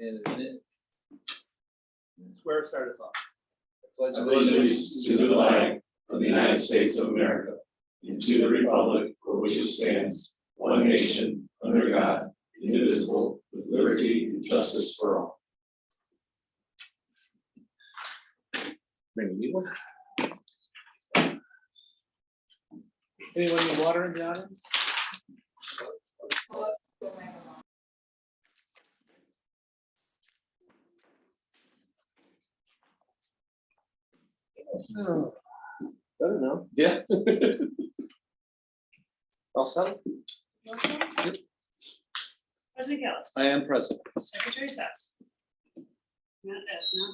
And a minute. Square, start us off. I pledge allegiance to the flag of the United States of America and to the republic for which it stands, one nation, under God, indivisible, with liberty and justice for all. Anyone need water in the audience? Oh, better now. Yeah. All set? President Gillis. I am present. Secretary Saps. Not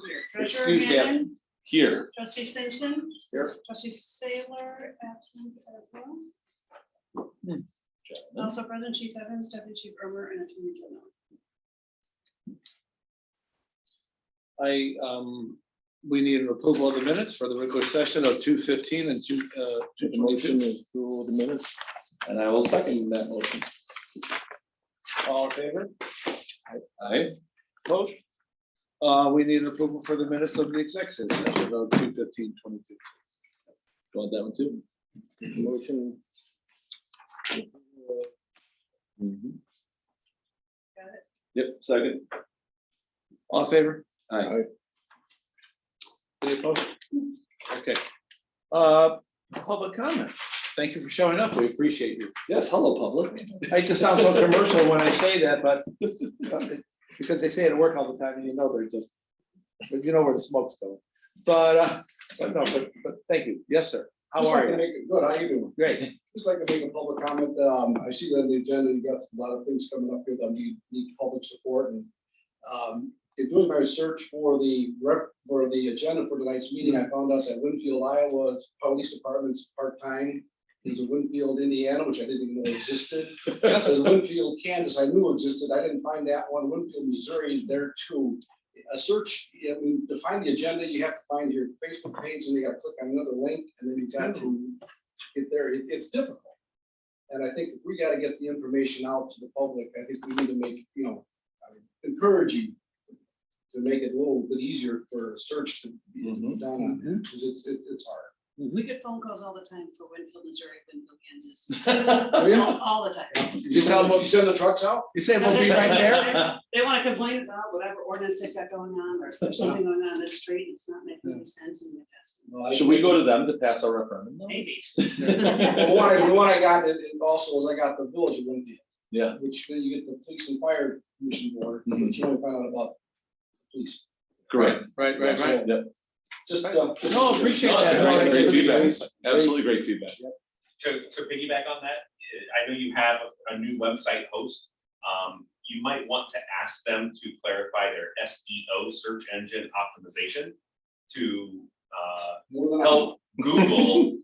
here. Treasurer Excuse me. Hammond. Here. Trustee Simpson. Here. Trustee Saylor absent as well. Also present Chief Evans, Deputy Chief Ermer, and Attorney General. We need an approval of the minutes for the regular session of 2:15 and 2:22. Motion to approve of the minutes. And I will second that motion. All in favor? Aye. Opposed? We need an approval for the minutes of the executive session of 2:15:22. Want that one too? Motion. Got it? Yep, second. All in favor? Aye. Any opposed? Okay. Public comment. Thank you for showing up. We appreciate you. Yes, hello, public. I hate to sound so commercial when I say that, but because they say it at work all the time, and you know they're just, but you know where the smoke's going. But no, but thank you. Yes, sir. How Just are like to you? make it good. How you doing? Great. Just like to make a public comment. I see that on the agenda, you got a lot of things coming up here that need public support, and in doing my search for the agenda for tonight's meeting, I found out that Winfield, Iowa's police department's part-time is in Winfield, Indiana, which I didn't even know existed. Yes, as Winfield, Kansas, I knew existed. I didn't find that one. Winfield, Missouri, there too. A search, I mean, to find the agenda, you have to find your Facebook page, and you got to click on another link, and then you got to get there. It's difficult. And I think if we got to get the information out to the public, I think we need to make, encourage you to make it a little bit easier for a search to be done on, because it's hard. We get phone calls all the time for Winfield, Missouri, Winfield, Kansas. Oh, yeah? All the time. You send the trucks out? You say we'll be right there? They want to complain about whatever ordinance they've got going on, or if there's something going on the street, it's not making any sense. And Should we go to them to pass our referendum? maybe. The one I got it also is I got the village of Winfield. Yeah. Which then you get the police and fire commission board, which you only find out about police. Correct. Right. Yep. Just, No, appreciate No, it's that. great feedback. Absolutely great feedback. To piggyback on that, I know you have a new website host. You might want to ask them to clarify their SEO, search engine optimization, to help Google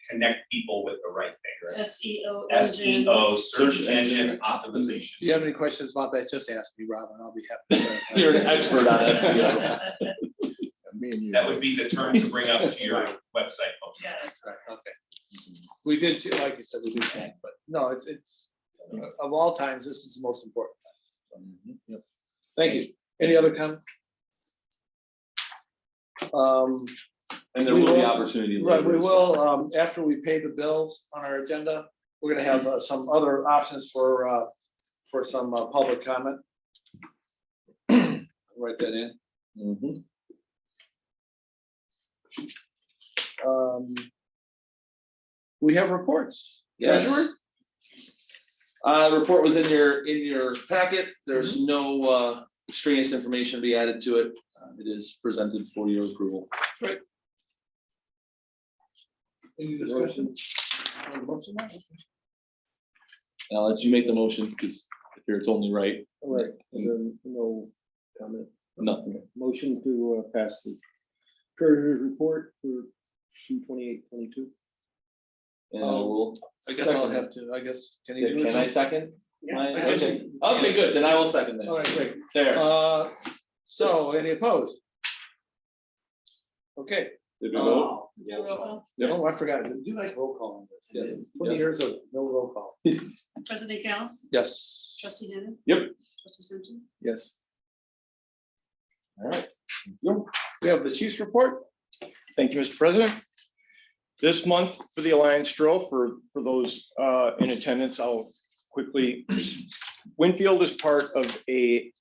connect people with the right thing. Right? SEO engine. SEO, search engine optimization. If you have any questions about that, just ask me, Rob, and I'll be happy. You're an expert on SEO. That would be the term to bring up to your website host. Yeah. Right, okay. We did, like you said, we did that, but no, it's of all times, this is the most important. Yep. Thank you. Any other comment? And there We will be will- opportunity. Right, later we as well. will, after we pay the bills on our agenda, we're gonna have some other options for some public comment. Write that in. We have reports. Yes. Treasurer? Report was in your packet. There's no extraneous information to be added to it. It is presented for your approval. Great. Any discussion? I'll let you make the motion because if it's only right, all right, no comment. nothing. Motion to pass the treasurer's report for 2/28/22. And we'll. I guess I'll have to, can you do it? Can I second? Yeah. My- I guess Okay, you- okay, good. Then I will second that. All right, great. There. So any opposed? Okay. Did we vote? Yeah, roll call. Oh, I forgot. You like roll call on this? Yes. 20 Yes. years of no roll call. President Gillis. Yes. Trustee Hammond. Yep. Trustee Simpson. Yes. All right. We have the chief's report. Thank you, Mr. President. This month for the Alliance Stroll, for those in attendance, I'll quickly, Winfield is part of an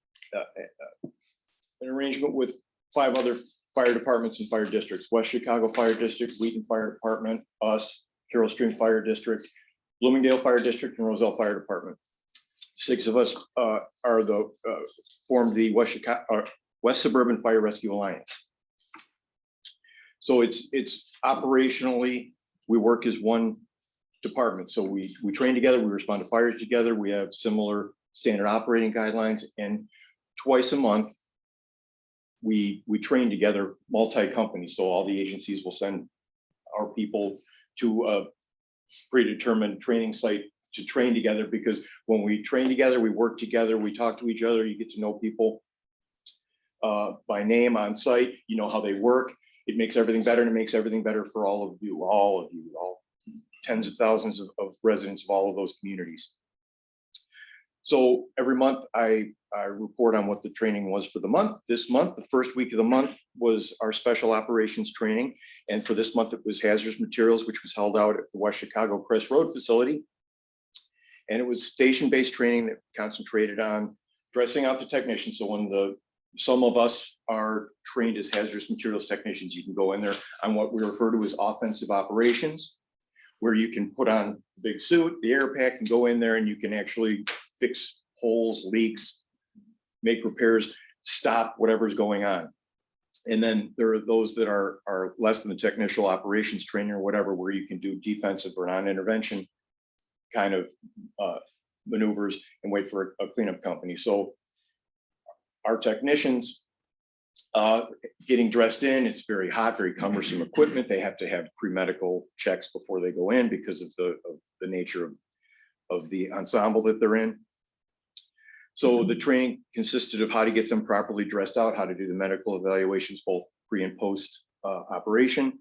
arrangement with 5 other fire departments and fire districts: West Chicago Fire District, Wheaton Fire Department, us, Carroll Stream Fire District, Bloomingdale Fire District, and Roselle Fire Department. 6 of us form the West Suburban Fire Rescue Alliance. So it's operationally, we work as one department. So we train together, we respond to fires together, we have similar standard operating guidelines, and twice a month, we train together multi-company. So all the agencies will send our people to a predetermined training site to train together, because when we train together, we work together, we talk to each other, you get to know people by name on site, you know how they work. It makes everything better, and it makes everything better for all tens of thousands of residents of all of those communities. So every month I report on what the training was for the month. This month, the first week of the month, was our special operations training. And for this month, it was hazardous materials, which was held out at the West Chicago Crest Road facility. And it was station-based training that concentrated on dressing out the technicians. So when some of us are trained as hazardous materials technicians, you can go in there on what we refer to as offensive operations, where you can put on the big suit, the air pack, and go in there and you can actually fix holes, leaks, make repairs, stop whatever's going on. And then there are those that are less than the technical operations training or whatever, where you can do defensive or non-intervention kind of maneuvers and wait for a cleanup company. So our technicians getting dressed in, it's very hot, very cumbersome equipment. They have to have pre-medical checks before they go in because of the nature of the ensemble that they're in. So the training consisted of how to get them properly dressed out, how to do the medical evaluations, both pre and post operation.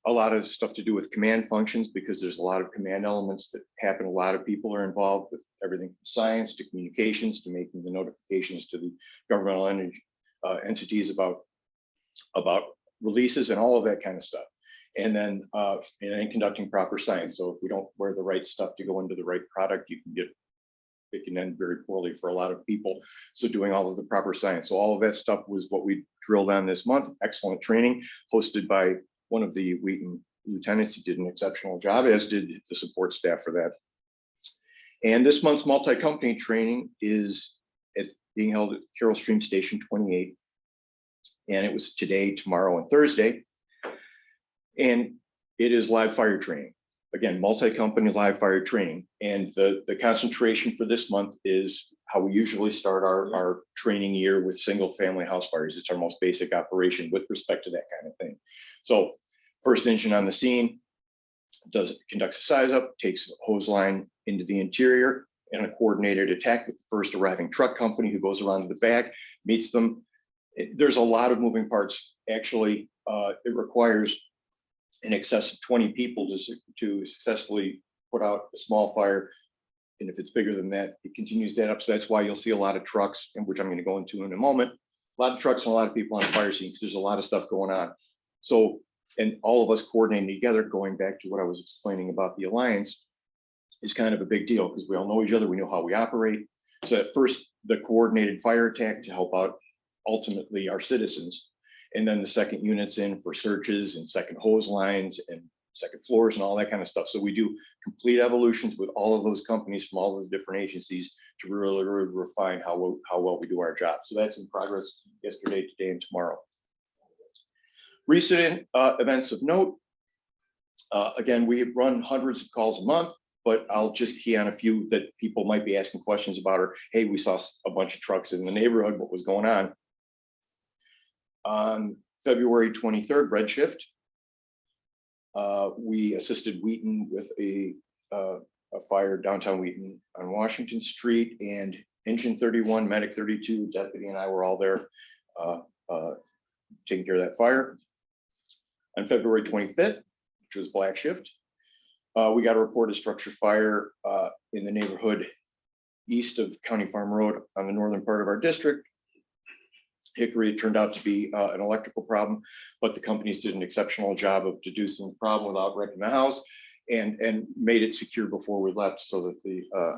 A lot of stuff to do with command functions, because there's a lot of command elements that happen. A lot of people are involved with everything from science to communications to making the notifications to the governmental entities about releases and all of that kind of stuff. And then conducting proper science. So if we don't wear the right stuff to go into the right product, it can end very poorly for a lot of people. So doing all of the proper science. So all of that stuff was what we drilled on this month. Excellent training hosted by one of the Wheaton lieutenants. He did an exceptional job, as did the support staff for that. And this month's multi-company training is being held at Carroll Stream Station 28. And it was today, tomorrow, and Thursday. And it is live fire training. Again, multi-company live fire training. And the concentration for this month is how we usually start our training year with single family house fires. It's our most basic operation with respect to that kind of thing. So first engine on the scene conducts a size up, takes a hose line into the interior, and a coordinated attack with the first arriving truck company, who goes around to the back, meets them. There's a lot of moving parts. Actually, it requires in excess of 20 people to successfully put out a small fire. And if it's bigger than that, it continues that up. So that's why you'll see a lot of trucks, and which I'm going to go into in a moment. A lot of trucks and a lot of people on the fire scene, because there's a lot of stuff going on. So, and all of us coordinating together, going back to what I was explaining about the Alliance, is kind of a big deal, because we all know each other, we know how we operate. So at first, the coordinated fire attack to help out ultimately our citizens. And then the second unit's in for searches and second hose lines and second floors and all that kind of stuff. So we do complete evolutions with all of those companies from all of the different agencies to really refine how well we do our job. So that's in progress yesterday, today, and tomorrow. Recent events of note. Again, we run hundreds of calls a month, but I'll just key on a few that people might be asking questions about, or, hey, we saw a bunch of trucks in the neighborhood, what was going on? On February 23rd, Red Shift, we assisted Wheaton with a fire downtown Wheaton on Washington Street, and Engine 31, Medic 32, Deputy, and I were all there taking care of that fire. On February 25th, which was Black Shift, we got a reported structure fire in the neighborhood east of County Farm Road on the northern part of our district. Hickory. It turned out to be an electrical problem, but the companies did an exceptional job of deducing the problem without wrecking the house and made it secure before we left so that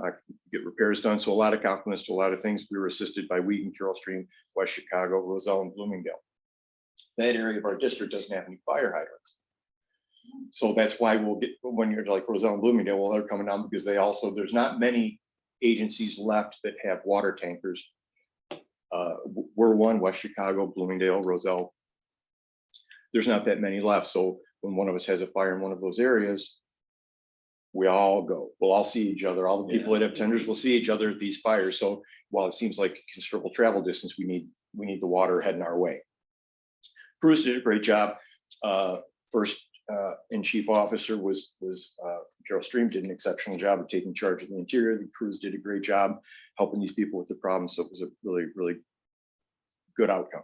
I could get repairs done. So a lot of compliments to a lot of things. We were assisted by Wheaton, Carroll Stream, West Chicago, Roselle, and Bloomingdale. That area of our district doesn't have any fire hydrants. So that's why we'll get, when you're like Roselle and Bloomingdale, well, they're coming down because they also, there's not many agencies left that have water tankers. We're one, West Chicago, Bloomingdale, Roselle. There's not that many left. So when one of us has a fire in one of those areas, we all go. We'll all see each other. All the people that have tenders will see each other at these fires. So while it seems like considerable travel distance, we need the water heading our way. Crews did a great job. First and chief officer was Carroll Stream, did an exceptional job of taking charge of the interior. The crews did a great job helping these people with the problems. So it was a really, really good outcome.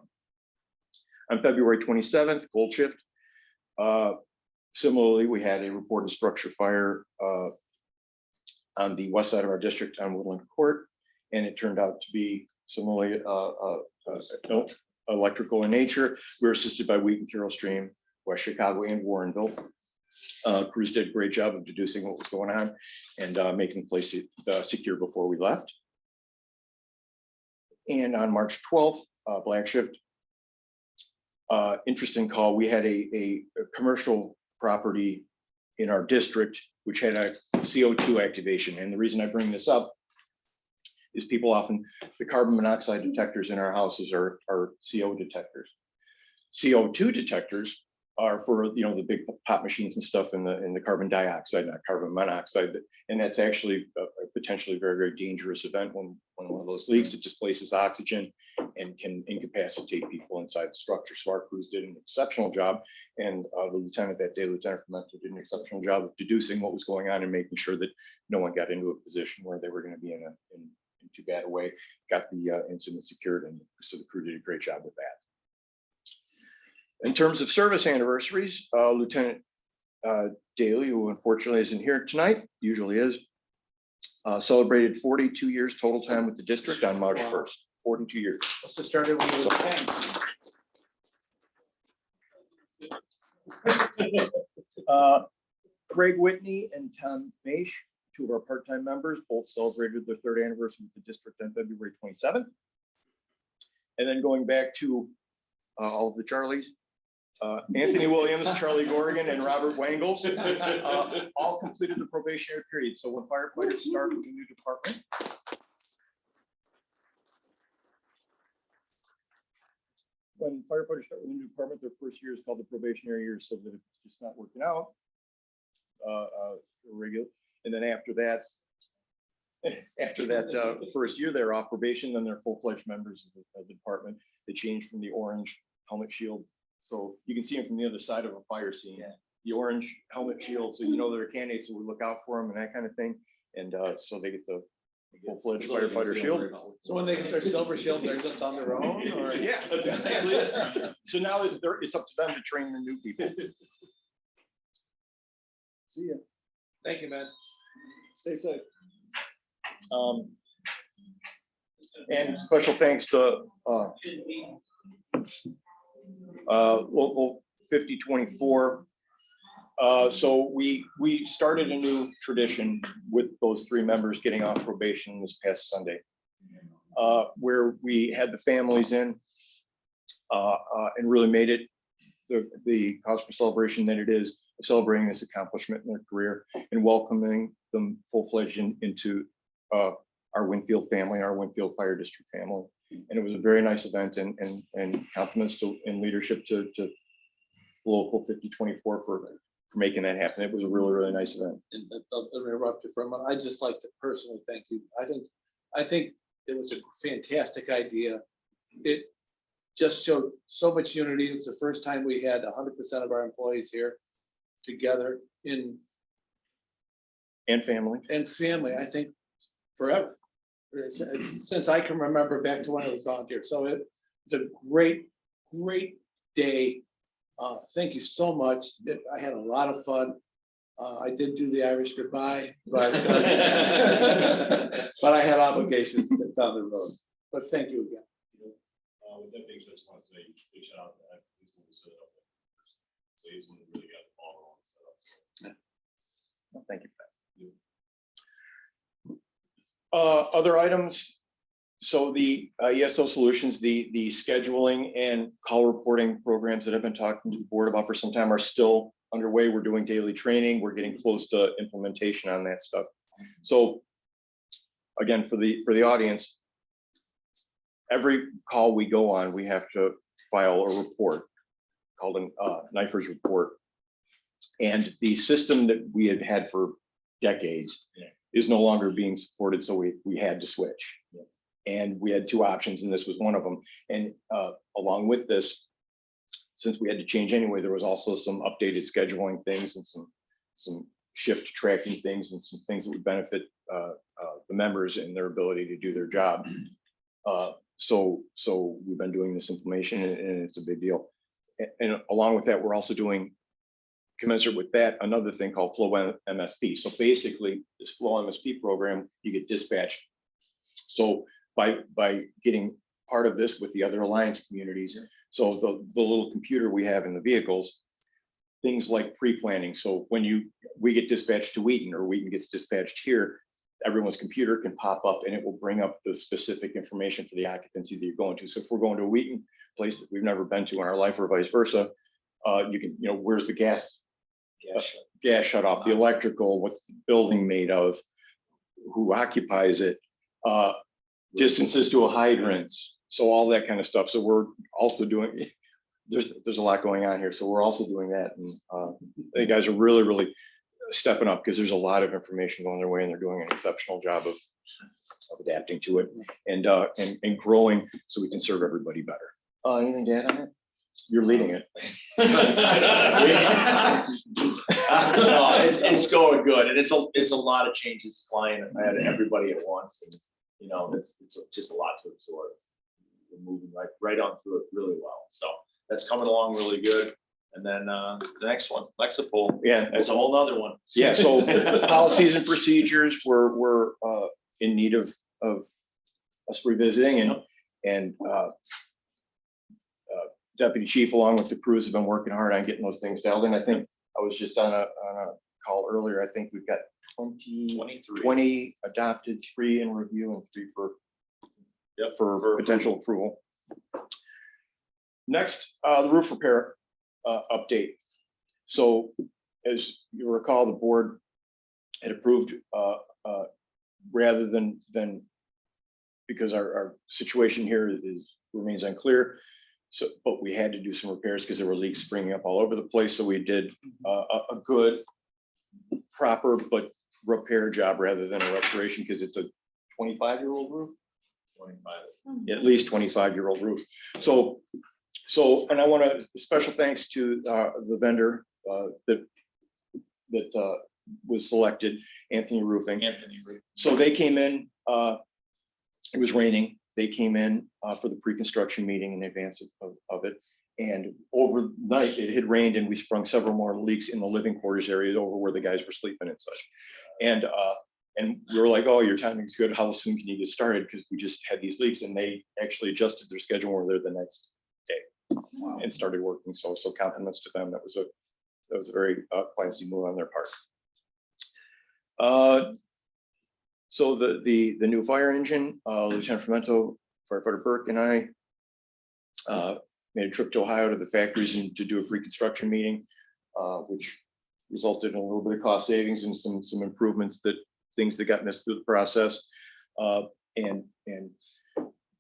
On February 27th, Gold Shift. Similarly, we had a reported structure fire on the west side of our district on Woodland Court, and it turned out to be similarly electrical in nature. We were assisted by Wheaton, Carroll Stream, West Chicago, and Warrenville. Crews did a great job of deducing what was going on and making the place secure before we left. And on March 12th, Black Shift. Interesting call. We had a commercial property in our district which had a CO2 activation. And the reason I bring this up is people often, the carbon monoxide detectors in our houses are CO detectors. CO2 detectors are for, you know, the big pop machines and stuff in the carbon dioxide, not carbon monoxide. And that's actually a potentially very, very dangerous event when one of those leaks, it displaces oxygen and can incapacitate people inside the structure. So our crews did an exceptional job. And the lieutenant that day, Lieutenant Fermento, did an exceptional job of deducing what was going on and making sure that no one got into a position where they were going to be in too bad a way, got the incident secured. And so the crew did a great job with that. In terms of service anniversaries, Lieutenant Daly, who unfortunately isn't here tonight, usually is, celebrated 42 years total time with the district on March 1st. 42 years. Must have started when he was 10. Greg Whitney and Tom Maish, two of our part-time members, both celebrated their third anniversary with the district on February 27th. And then going back to all of the Charlies, Anthony Williams, Charlie Gorgan, and Robert Wangels all completed the probationary period. So when firefighters start with a new department, their first year is called the probationary year, so that if it's just not working out, regular. And then after that first year, they're off probation, then they're full-fledged members of the department. They change from the orange helmet shield. So you can see them from the other side of a fire scene. Yeah. The orange helmet shield, so you know they're candidates, so we look out for them and that kind of thing. And so they get the full-fledged firefighter shield. So when they get their silver shield, they're just on their own? Or? Yeah, that's exactly it. So now it's up to them to train the new people. See ya. Thank you, man. Stay safe. And special thanks to Local 5024. So we started a new tradition with those three members getting off probation this past Sunday, where we had the families in and really made it the cause for celebration that it is, celebrating this accomplishment in their career and welcoming them full-fledged into our Winfield family, our Winfield Fire District family. And it was a very nice event, and compliments to and leadership to Local 5024 for making that happen. It was a really, really nice event. And I'll interrupt you for a moment. I'd just like to personally thank you. I think it was a fantastic idea. It just showed so much unity. It's the first time we had 100% of our employees here together and family. I think forever. Since I can remember back to when I was volunteer. So it's a great day. Thank you so much. I had a lot of fun. I did do the Irish goodbye, but but I had obligations down the road. But thank you again. With that being said, I just want to say big shout out to that. He's one who set it up. So he's one who really got the ball rolling and set up. Well, thank you for that. Other items. So the ESO solutions, the scheduling and call reporting programs that I've been talking to the board about for some time are still underway. We're doing daily training. We're getting close to implementation on that stuff. So again, for the audience, every call we go on, we have to file a report called a NIFERS report. And the system that we had had for decades is no longer being supported, so we had to switch. And we had two options, and this was one of them. And along with this, since we had to change anyway, there was also some updated scheduling things and some shift tracking things and some things that would benefit the members and their ability to do their job. So we've been doing this implementation, and it's a big deal. And along with that, we're also doing, commensurate with that, another thing called Flow MSP. So basically, this Flow MSP program, you get dispatched. So by getting part of this with the other Alliance communities, so the little computer we have in the vehicles, things like pre-planning. So when we get dispatched to Wheaton, or Wheaton gets dispatched here, everyone's computer can pop up and it will bring up the specific information for the occupancy that you're going to. So if we're going to a Wheaton place that we've never been to in our life, or vice versa, you can, where's the gas shut off, the electrical, what's the building made of, who occupies it, distances to a hydrant, so all that kind of stuff. So we're also doing, there's a lot going on here, so we're also doing that. And the guys are really stepping up, because there's a lot of information going their way, and they're doing an exceptional job of adapting to it and growing, so we can serve everybody better. Anything to add on it? You're leading it. No, it's going good, and it's a lot of changes flying at everybody at once, and it's just a lot to absorb. We're moving right on through it really well, so that's coming along really good. And then the next one, Lexipol, Yeah, that's a whole nother one. yeah. So policies and procedures were in need of us revisiting, and Deputy Chief, along with the crews, have been working hard on getting those things dialed in. I think I was just on a call earlier. I think we've got 20 adopted, 3 in review, and 3 for potential approval. Next, the roof repair update. So as you recall, the board had approved rather than because our situation here remains unclear. So, but we had to do some repairs because there were leaks springing up all over the place. So we did a good, proper, but repair job rather than a restoration, because it's a 25-year-old roof. 25, at least 25-year-old roof. So, and I want to special thanks to the vendor that was selected, Anthony Roofing. So they came in. It was raining. They came in for the pre-construction meeting in advance of it. And overnight it had rained, and we sprung several more leaks in the living quarters area over where the guys were sleeping and such. And we were like, oh, your timing's good. How soon can you get started? Because we just had these leaks, and they actually adjusted their schedule, and were there the next day and started working. So compliments to them. That was a very classy move on their part. So the new fire engine, Lieutenant Fermento, Firefighter Burke, and I made a trip to Ohio to the factories and to do a pre-construction meeting, which resulted in a little bit of cost savings and some improvements, things that got missed through the process. And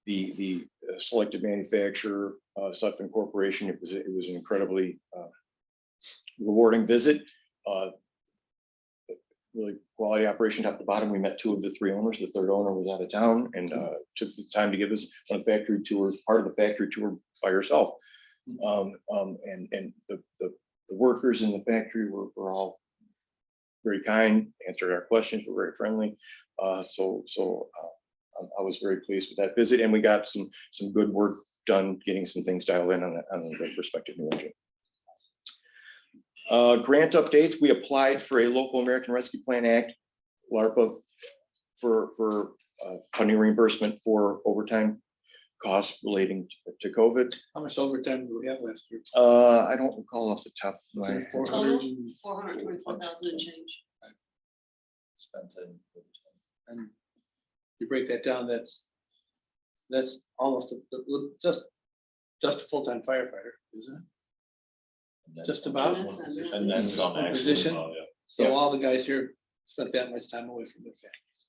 the selected manufacturer, Sutphen Corporation, it was an incredibly rewarding visit. Really quality operation top to bottom. We met 2 of the 3 owners. The 3rd owner was out of town, and took the time to give us one of the factory tours, part of the factory tour by herself. And the workers in the factory were all very kind, answered our questions, were very friendly. So I was very pleased with that visit, and we got some good work done getting some things dialed in on the respective new engine. Grant updates. We applied for a Local American Rescue Plan Act, LARPA, for funding reimbursement for overtime costs relating to COVID. How much overtime do we have last year? I don't recall off the top of my head. 400. 424,000 and change. Spent in. And you break that down, that's almost just a full-time firefighter, isn't it? Just about. And then some One actually. position. Oh, yeah. So Yeah. all the guys here spent that much time away from their families.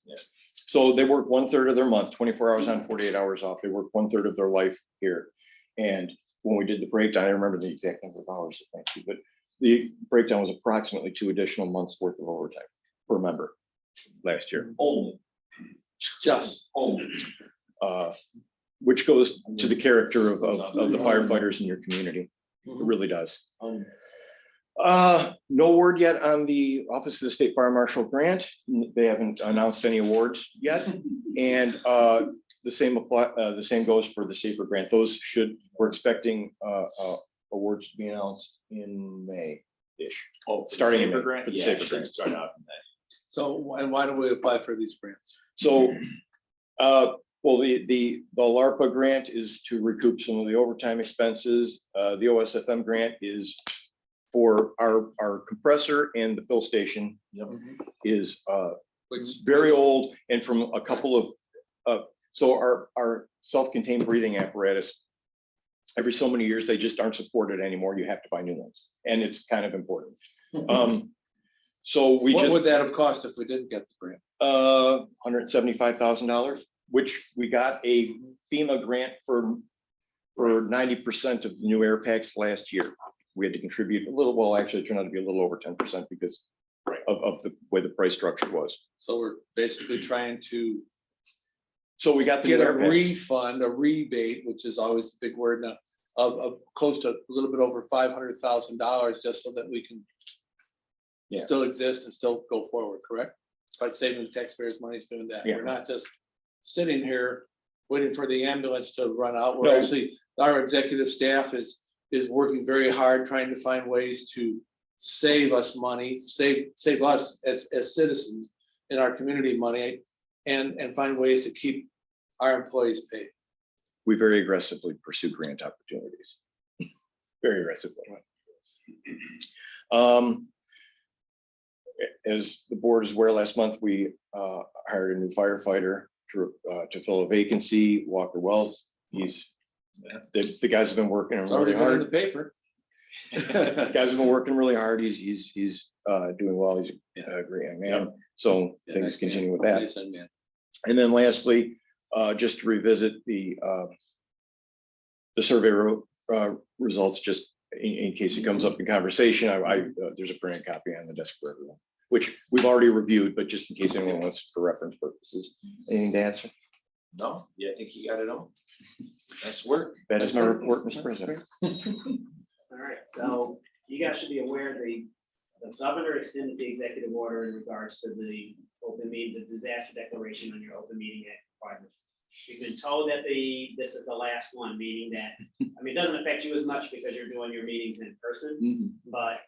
So they work 1/3 of their month, 24 hours on, 48 hours off. They work 1/3 of their life here. And when we did the breakdown, I remember the exact number of hours, thank you, but the breakdown was approximately 2 additional months worth of overtime per member last year. Only. Just, Which goes to the character of the firefighters in your community. It really does. No word yet on the Office of the State Fire Marshal grant. They haven't announced any awards yet. And the same goes for the Safer grant. We're expecting awards to be announced in May-ish. Oh, for the Starting in Safer May, grant? for the Yeah, Safer it should grant. Start out in May. so, and why do we apply for these grants? So, well, the LARPA grant is to recoup some of the overtime expenses. The OSFM grant is for our compressor, and the fill station is Which, very old, and from a couple of, so our self-contained breathing apparatus, every so many years, they just aren't supported anymore. You have to buy new ones, and it's kind of important. So we what just, would that have cost if we didn't get the grant? $175,000, which we got a FEMA grant for 90% of the new air packs last year. We had to contribute a little, well, actually it turned out to be a little over 10% because of the way the price structure was. So we're basically trying to So we got the get new a air packs. refund, a rebate, which is always the big word now, of close to a little bit over $500,000, just so that we can Yeah. still exist and still go forward, correct? By saving the taxpayers' money doing that. Yeah. We're not just sitting here waiting for the ambulance to run out. No. We're actually, our executive staff is working very hard, trying to find ways to save us money, save us as citizens in our community money, and find ways to keep our employees paid. We very aggressively pursue grant opportunities. Very aggressively. As the board is aware, last month, we hired a new firefighter to fill a vacancy, Walker Wells. The guys have been working It's really already been in the hard. paper. The guys have been working really hard. He's doing well. He's a great young man. So Yeah, things nice man. continue with that. Nice young man. And then lastly, just to revisit the survey results, just in case it comes up in conversation, there's a printed copy on the desk for everyone, which we've already reviewed, but just in case anyone wants for reference purposes. Anything to answer? No, yeah, I think you got it all. Nice work. That is my report, Mr. President. All right, so you guys should be aware the governor extended the executive order in regards to the the disaster declaration on your open meeting act requirements. We've been told that this is the last one, meaning that, I mean, it doesn't affect you as much because you're doing your meetings in person, but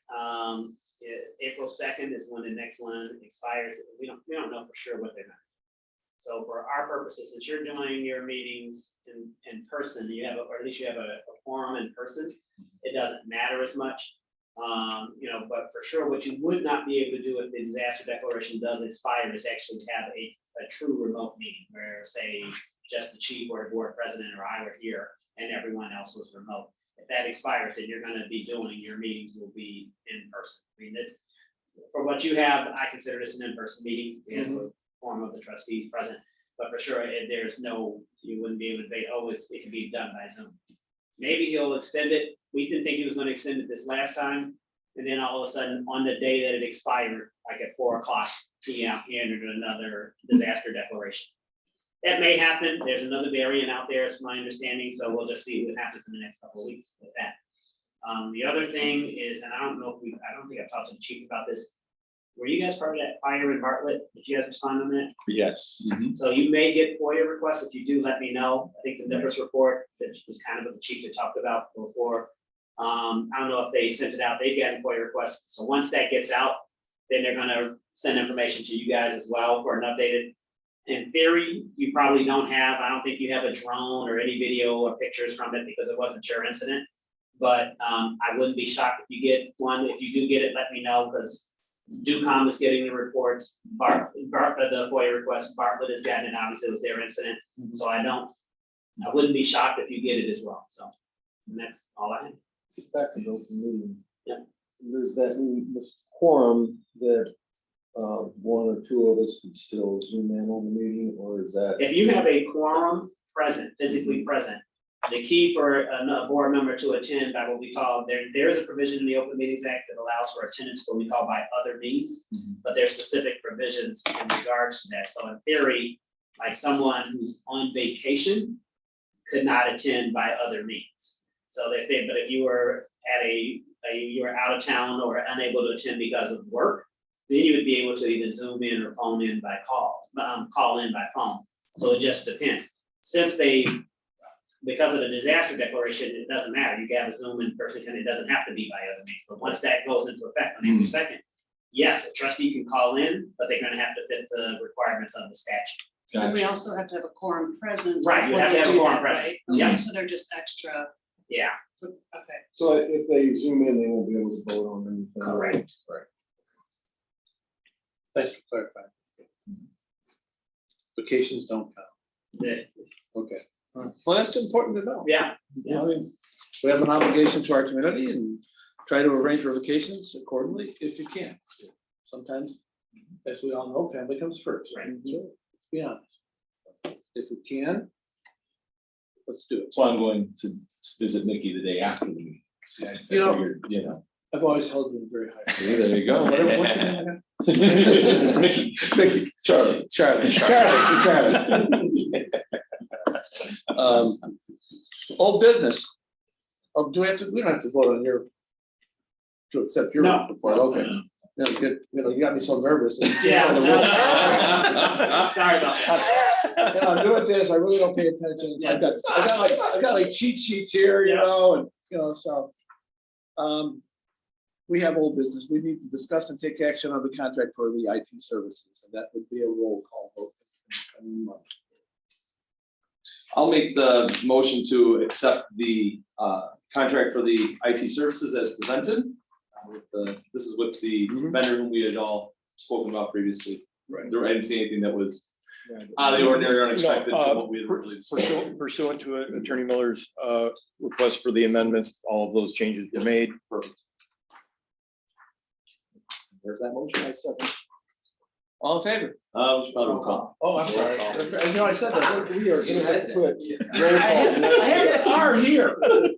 April 2nd is when the next one expires. We don't know for sure what they're gonna do. So for our purposes, since you're doing your meetings in person, or at least you have a forum in person, it doesn't matter as much. But for sure, what you would not be able to do if the disaster declaration does expire is actually have a true remote meeting where, say, just the chief or the board president or I were here and everyone else was remote. If that expires, then you're going to be doing your meetings will be in person. I mean, it's for what you have. I consider this an in-person meeting. We have a form of the trustees present, but for sure, you wouldn't be able to debate. Oh, it can be done by Zoom. Maybe he'll extend it. We didn't think he was going to extend it this last time. And then all of a sudden, on the day that it expired, like at 4:00 PM, he entered another disaster declaration. That may happen. There's another variant out there, it's my understanding. So we'll just see what happens in the next couple of weeks with that. The other thing is, and I don't think I've talked to the chief about this. Were you guys part of that fire in Bartlett? Did you guys respond on that? Yes. So you may get FOIA requests. If you do, let me know. I think the Nippers report, that was kind of what the chief had talked about before. I don't know if they sent it out. They get FOIA requests. So once that gets out, then they're going to send information to you guys as well for an updated. In theory, you probably don't have, I don't think you have a drone or any video or pictures from it because it wasn't your incident. But I wouldn't be shocked if you get one. If you do get it, let me know, because DUCOM is getting the reports, the FOIA request, Bartlett has gotten it, obviously it was their incident. So I wouldn't be shocked if you get it as well, so, and that's all I have. Back to the open meeting. Yeah. There's that this quorum that one or two of us could still zoom in on the meeting, or is that? If you have a quorum present, physically present, the key for a board member to attend by what we call, there is a provision in the Open Meetings Act that allows for attendance what we call by other means, but there's specific provisions in regards to that. So in theory, like someone who's on vacation could not attend by other means. So but if you were at you were out of town or unable to attend because of work, then you would be able to either Zoom in or phone in by call in by phone. So it just depends. Because of the disaster declaration, it doesn't matter. You can have a Zoom in person, and it doesn't have to be by other means. But once that goes into effect on April 2nd, yes, a trustee can call in, but they're gonna have to fit the requirements of the statute. And we also have to have a quorum present. Right, you before have to they have a do quorum that, present. right? Yeah. Okay, so they're just extra, Yeah, okay. So if they zoom in, they won't be able to vote on anything. correct. Thanks for clarifying. Vacations don't count. The- Okay. Well, that's important to know. Yeah, You know, I mean, we have an obligation to our community and try to arrange for vacations accordingly if you can. Sometimes, as we all know, family comes first. Right. So, let's be honest. If we can, let's do it. So I'm going to visit Mickey the day after the meeting. See, I You know- figured, you know. I've always held them very high. See, there you go. Whatever, what can I- Mickey. Mickey, Charlie. Charlie. Old business. Oh, do we have to, we don't have to vote on your, to accept your No. report, okay. You got me so nervous. yeah. Sorry about that. I'm doing this, I really don't pay attention. I got like cheat sheets here, you know, and, so. We have old business. We need to discuss and take action on the contract for the IT services, and that would be a roll call vote. I'll make the motion to accept the contract for the IT services as presented. This is with the vendor whom we had all spoken about previously. Right. I didn't see anything that was out of the ordinary or unexpected from what we had originally discussed. Pursuant to Attorney Miller's request for the amendments, all of those changes were made. There's that motion. I second. All in favor? We should probably roll call. Oh, I'm sorry. I know I said that. We are gonna have to put. I had that R here. I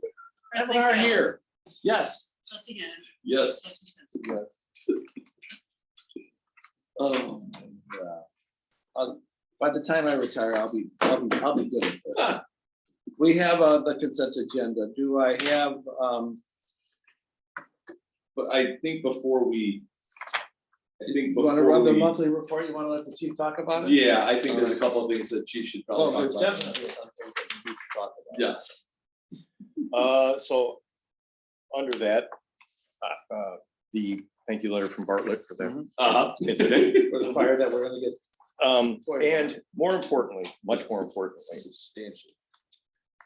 have an Trustee R Jones, here. Yes. Trustee Hennon, Yes. trustee Simpson. Oh, by the time I retire, I'll be good at this. We have the consent agenda. Do I have, But I think before we. you want to run the monthly report? You want to let the chief talk about it? Yeah, I think there's a couple of things that Chief should Oh, probably there's talk about. definitely some things that we need to talk about. Yes. So under that, the thank you letter from Bartlett for that incident. For the fire that we're gonna get. And more importantly, much more importantly,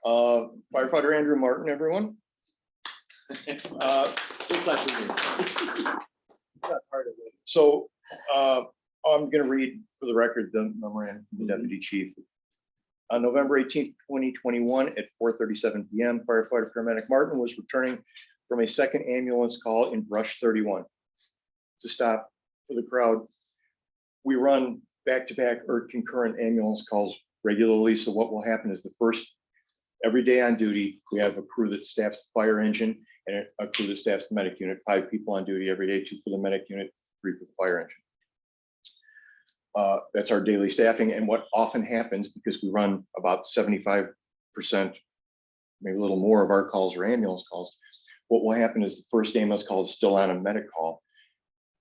firefighter Andrew Martin, everyone. So I'm going to read for the record the memorandum from the deputy chief. On November 18th, 2021 at 4:37 p.m., firefighter paramedic Martin was returning from a second ambulance call in Brush 31. To stop for the crowd, we run back-to-back or concurrent ambulance calls regularly. So what will happen is every day on duty, we have a crew that staffs the fire engine and a crew that staffs the medic unit, 5 people on duty every day, 2 for the medic unit, 3 for the fire engine. That's our daily staffing. And what often happens, because we run about 75%, maybe a little more of our calls are ambulance calls, what will happen is the first ambulance call is still on a medic call.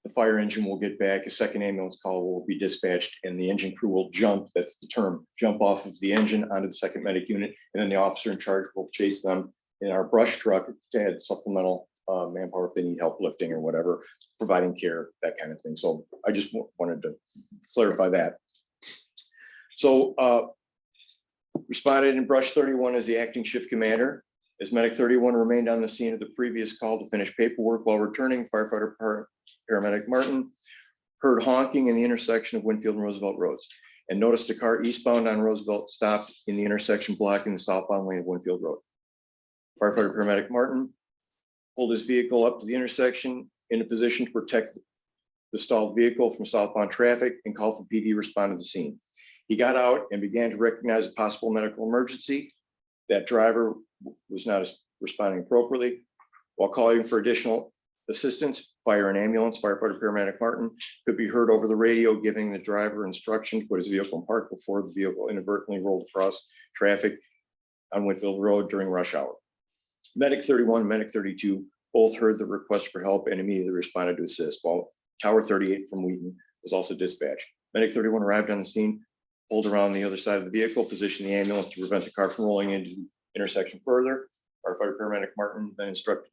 The fire engine will get back, a second ambulance call will be dispatched, and the engine crew will jump, that's the term, jump off of the engine onto the second medic unit, and then the officer in charge will chase them in our brush truck to add supplemental manpower if they need help lifting or whatever, providing care, that kind of thing. So I just wanted to clarify that. So responded in brush 31 as the acting shift commander. As medic 31 remained on the scene of the previous call to finish paperwork while returning, firefighter paramedic Martin heard honking in the intersection of Winfield and Roosevelt Roads and noticed a car eastbound on Roosevelt stopped in the intersection blocking the southbound lane of Winfield Road. Firefighter paramedic Martin pulled his vehicle up to the intersection in a position to protect the stalled vehicle from southbound traffic and called for PD to respond to the scene. He got out and began to recognize a possible medical emergency. That driver was not responding appropriately. While calling for additional assistance, fire and ambulance, firefighter paramedic Martin could be heard over the radio giving the driver instruction to put his vehicle in park before the vehicle inadvertently rolled across traffic on Winfield Road during rush hour. Medic 31 and Medic 32 both heard the request for help and immediately responded to assist, while Tower 38 from Wheaton was also dispatched. Medic 31 arrived on the scene, pulled around the other side of the vehicle, positioned the ambulance to prevent the car from rolling into the intersection further. Firefighter paramedic Martin then instructed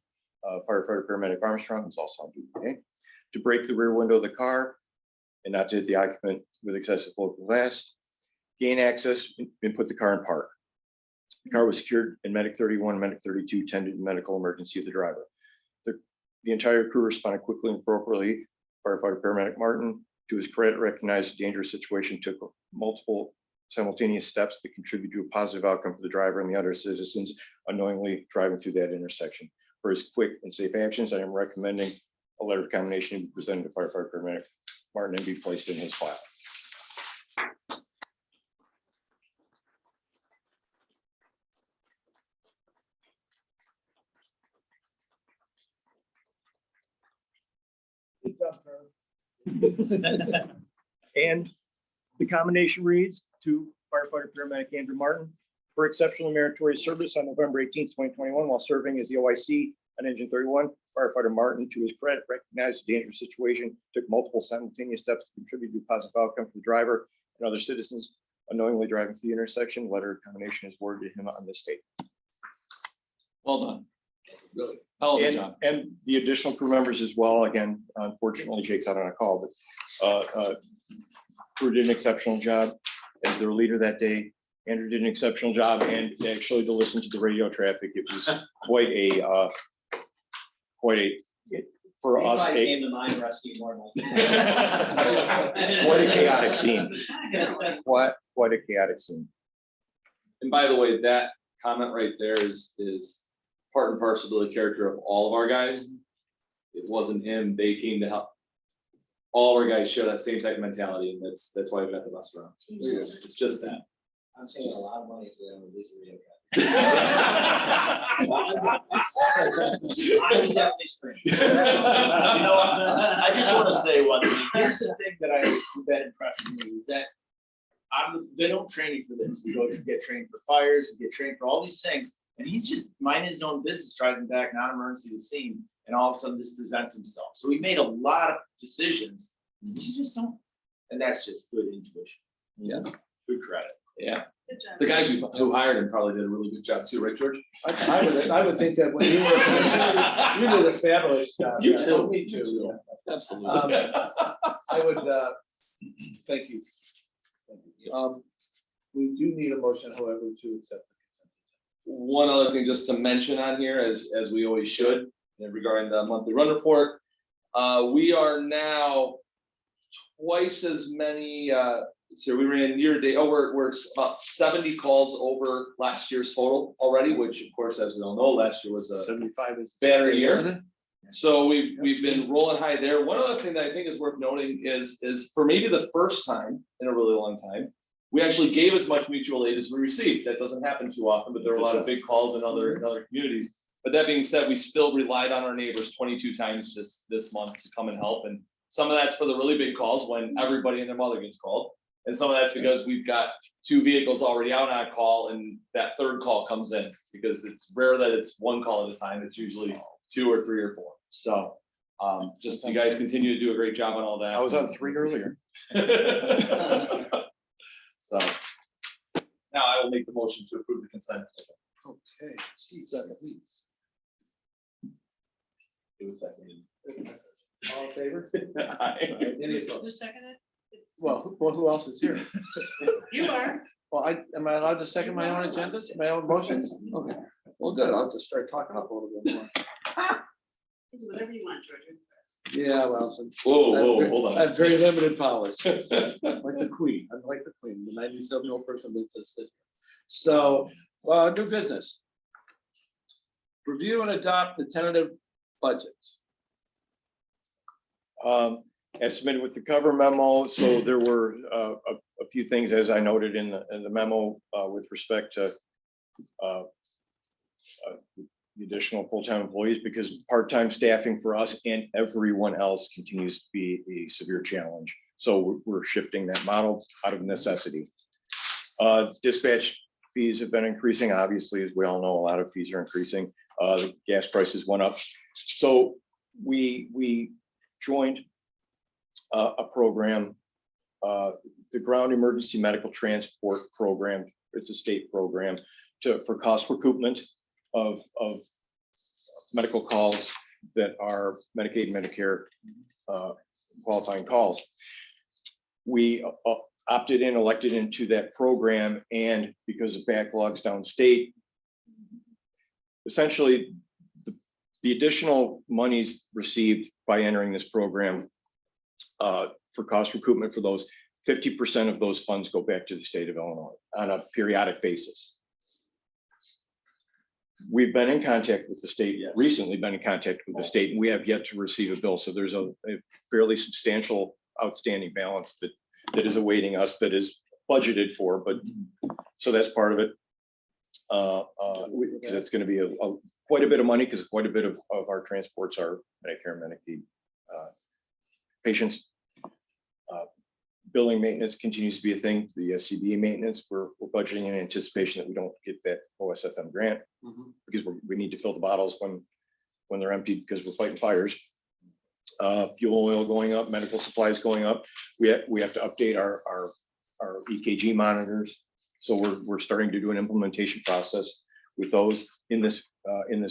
firefighter paramedic Armstrong, who's also on duty, to break the rear window of the car and not to hit the occupant with excessive local glass, gain access and put the car in park. The car was secured and Medic 31 and Medic 32 tended the medical emergency of the driver. The entire crew responded quickly and appropriately. Firefighter paramedic Martin, to his credit, recognized the dangerous situation, took multiple simultaneous steps that contribute to a positive outcome for the driver and the other citizens unknowingly driving through that intersection. For his quick and safe actions, I am recommending a letter of commendation be presented to firefighter paramedic Martin and be placed in his file. And the commendation reads to firefighter paramedic Andrew Martin for exceptional meritorious service on November 18th, 2021, while serving as the OIC on Engine 31. Firefighter Martin, to his credit, recognized the dangerous situation, took multiple simultaneous steps to contribute to a positive outcome for the driver and other citizens unknowingly driving through the intersection. Letter of commendation is worded to him on this date. Well done. Really. Hell of a job. And the additional crew members as well. Again, unfortunately, Jake's out on a call, but crew did an exceptional job as their leader that day. Andrew did an exceptional job, and actually to listen to the radio traffic, it was quite a for us Came to mind rescue more than quite a chaotic scene. Quite a chaotic scene. And by the way, that comment right there is part and parcel to the character of all of our guys. It wasn't him, they came to help. All our guys share that same type of mentality, and that's why we've got the best around. It's just that. I'm saving a lot of money for them to lose the radio. I would definitely scream. I just want to say one thing. Here's the thing that impressed me is that they don't train you for this. We go to get trained for fires, we get trained for all these things. And he's just minding his own business, driving back, non-emergency to the scene, and all of a sudden this presents himself. So we made a lot of decisions. You just don't, and that's just good intuition. Yeah. Good credit. Yeah. Good job. The guys who hired him probably did a really good job too, right, George? I would think that when you did a fabulous job. You Yeah, too. Me too. Yeah. Absolutely. I would, thank you. We do need a motion, however, to accept the consent. One other thing just to mention on here, as we always should, regarding the monthly run report, we are now twice as many. So we ran year to date. Oh, we're about 70 calls over last year's total already, which of course, as we all know, last year was a 75 is banner year. So we've been rolling high there. One other thing that I think is worth noting is for maybe the first time in a really long time, we actually gave as much mutual aid as we received. That doesn't happen too often, but there were a lot of big calls in other communities. But that being said, we still relied on our neighbors 22 times this month to come and help. And some of that's for the really big calls when everybody and their mother gets called. And some of that's because we've got 2 vehicles already out on a call and that third call comes in, because it's rare that it's 1 call at a time. It's usually 2 or 3 or 4. So just you guys continue to do a great job on all that. I was on 3 earlier. So now I will make the motion to approve the consent. okay. Second, please. It was seconded. All in favor? Aye. Any Who seconded? Well, who else is here? You are. Well, am I allowed to second my own agendas, my own motions? Okay, well, good, I'll just start talking up a little bit more. Do whatever you want, Georgia. Yeah, well, Whoa, hold I on. have very limited powers. Like the queen, I'm like the queen, the 97-year-old person that says that. So, new business. Review and adopt the tentative budget. As submitted with the cover memo, so there were a few things, as I noted in the memo, with respect to the additional full-time employees, because part-time staffing for us and everyone else continues to be a severe challenge. So we're shifting that model out of necessity. Dispatch fees have been increasing, obviously, as we all know, a lot of fees are increasing. The gas prices went up. So we joined a program, the Ground Emergency Medical Transport Program. It's a state program for cost recoupment of medical calls that are Medicaid, Medicare qualifying calls. We opted in, elected into that program, and because of backlogs downstate, essentially the additional monies received by entering this program for cost recoupment for those, 50% of those funds go back to the state of Illinois on a periodic basis. We've been in contact with the state, recently been in contact with the state, and we have yet to receive a bill. So there's a fairly substantial outstanding balance that is awaiting us, that is budgeted for, but so that's part of it. Because it's going to be quite a bit of money, because quite a bit of our transports are Medicare and Medicaid patients. Billing maintenance continues to be a thing. The SCBA maintenance, we're budgeting in anticipation that we don't get that OSFM grant, because we need to fill the bottles when they're empty, because we're fighting fires. Fuel oil going up, medical supplies going up. We have to update our EKG monitors. So we're starting to do an implementation process with those in this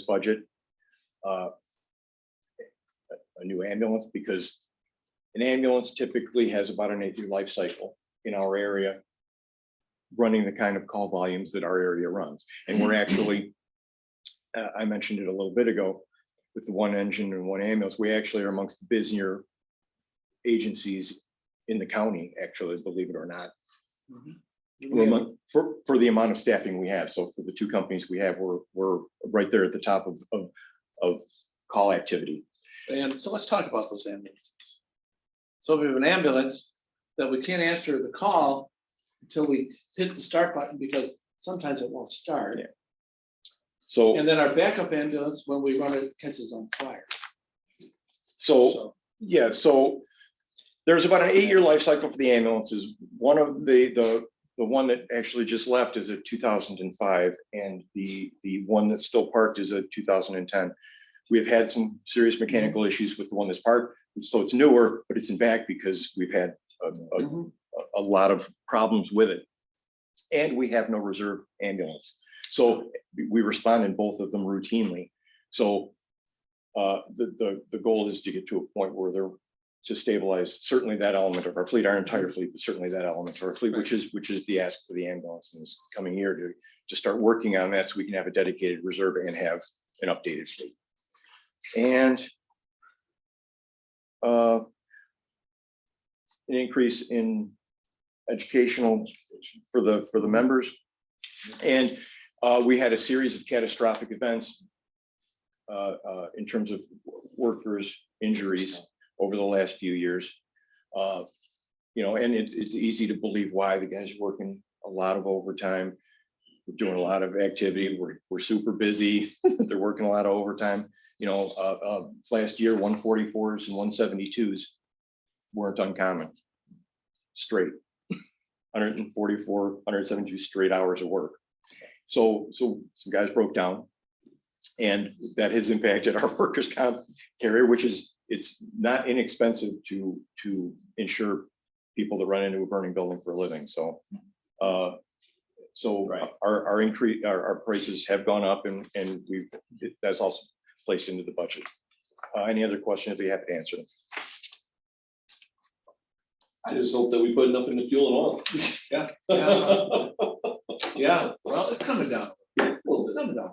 budget. A new ambulance, because an ambulance typically has about an 8-year life cycle in our area, running the kind of call volumes that our area runs. And we're actually, I mentioned it a little bit ago, with the one engine and one ambulance, we actually are amongst the busier agencies in the county, actually, believe it or not. For the amount of staffing we have. So for the two companies we have, we're right there at the top of call activity. And so let's talk about those ambulances. So we have an ambulance that we can't answer the call until we hit the start button, because sometimes it won't start. Yeah. So, and then our backup ambulance, when we run it, catches on fire. So there's about an 8-year life cycle for the ambulances. One of the one that actually just left is a 2005, and the one that's still parked is a 2010. We have had some serious mechanical issues with the one that's parked, so it's newer, but it's in back because we've had a lot of problems with it, and we have no reserve ambulance. So we respond in both of them routinely. So the goal is to get to a point where they're to stabilize certainly that element of our fleet, our entire fleet, but certainly that element of our fleet, which is the ask for the ambulance in this coming year, to start working on that, so we can have a dedicated reserve and have an updated fleet. And an increase in educational for the members. And we had a series of catastrophic events in terms of workers' injuries over the last few years. And it's easy to believe why. The guys are working a lot of overtime. We're doing a lot of activity. We're super busy. They're working a lot of overtime. Last year, 144s and 172s weren't uncommon. Straight 144, 172 straight hours of work. So some guys broke down, and that has impacted our workers' comp carrier, which is, it's not inexpensive to insure people that run into a burning building for a living. So Right. our prices have gone up, and that's also placed into the budget. Any other questions? I'd be happy to answer them. I just hope that we put enough in the fuel and oil. Yeah. Yeah. Well, it's coming down. Well, It's coming down.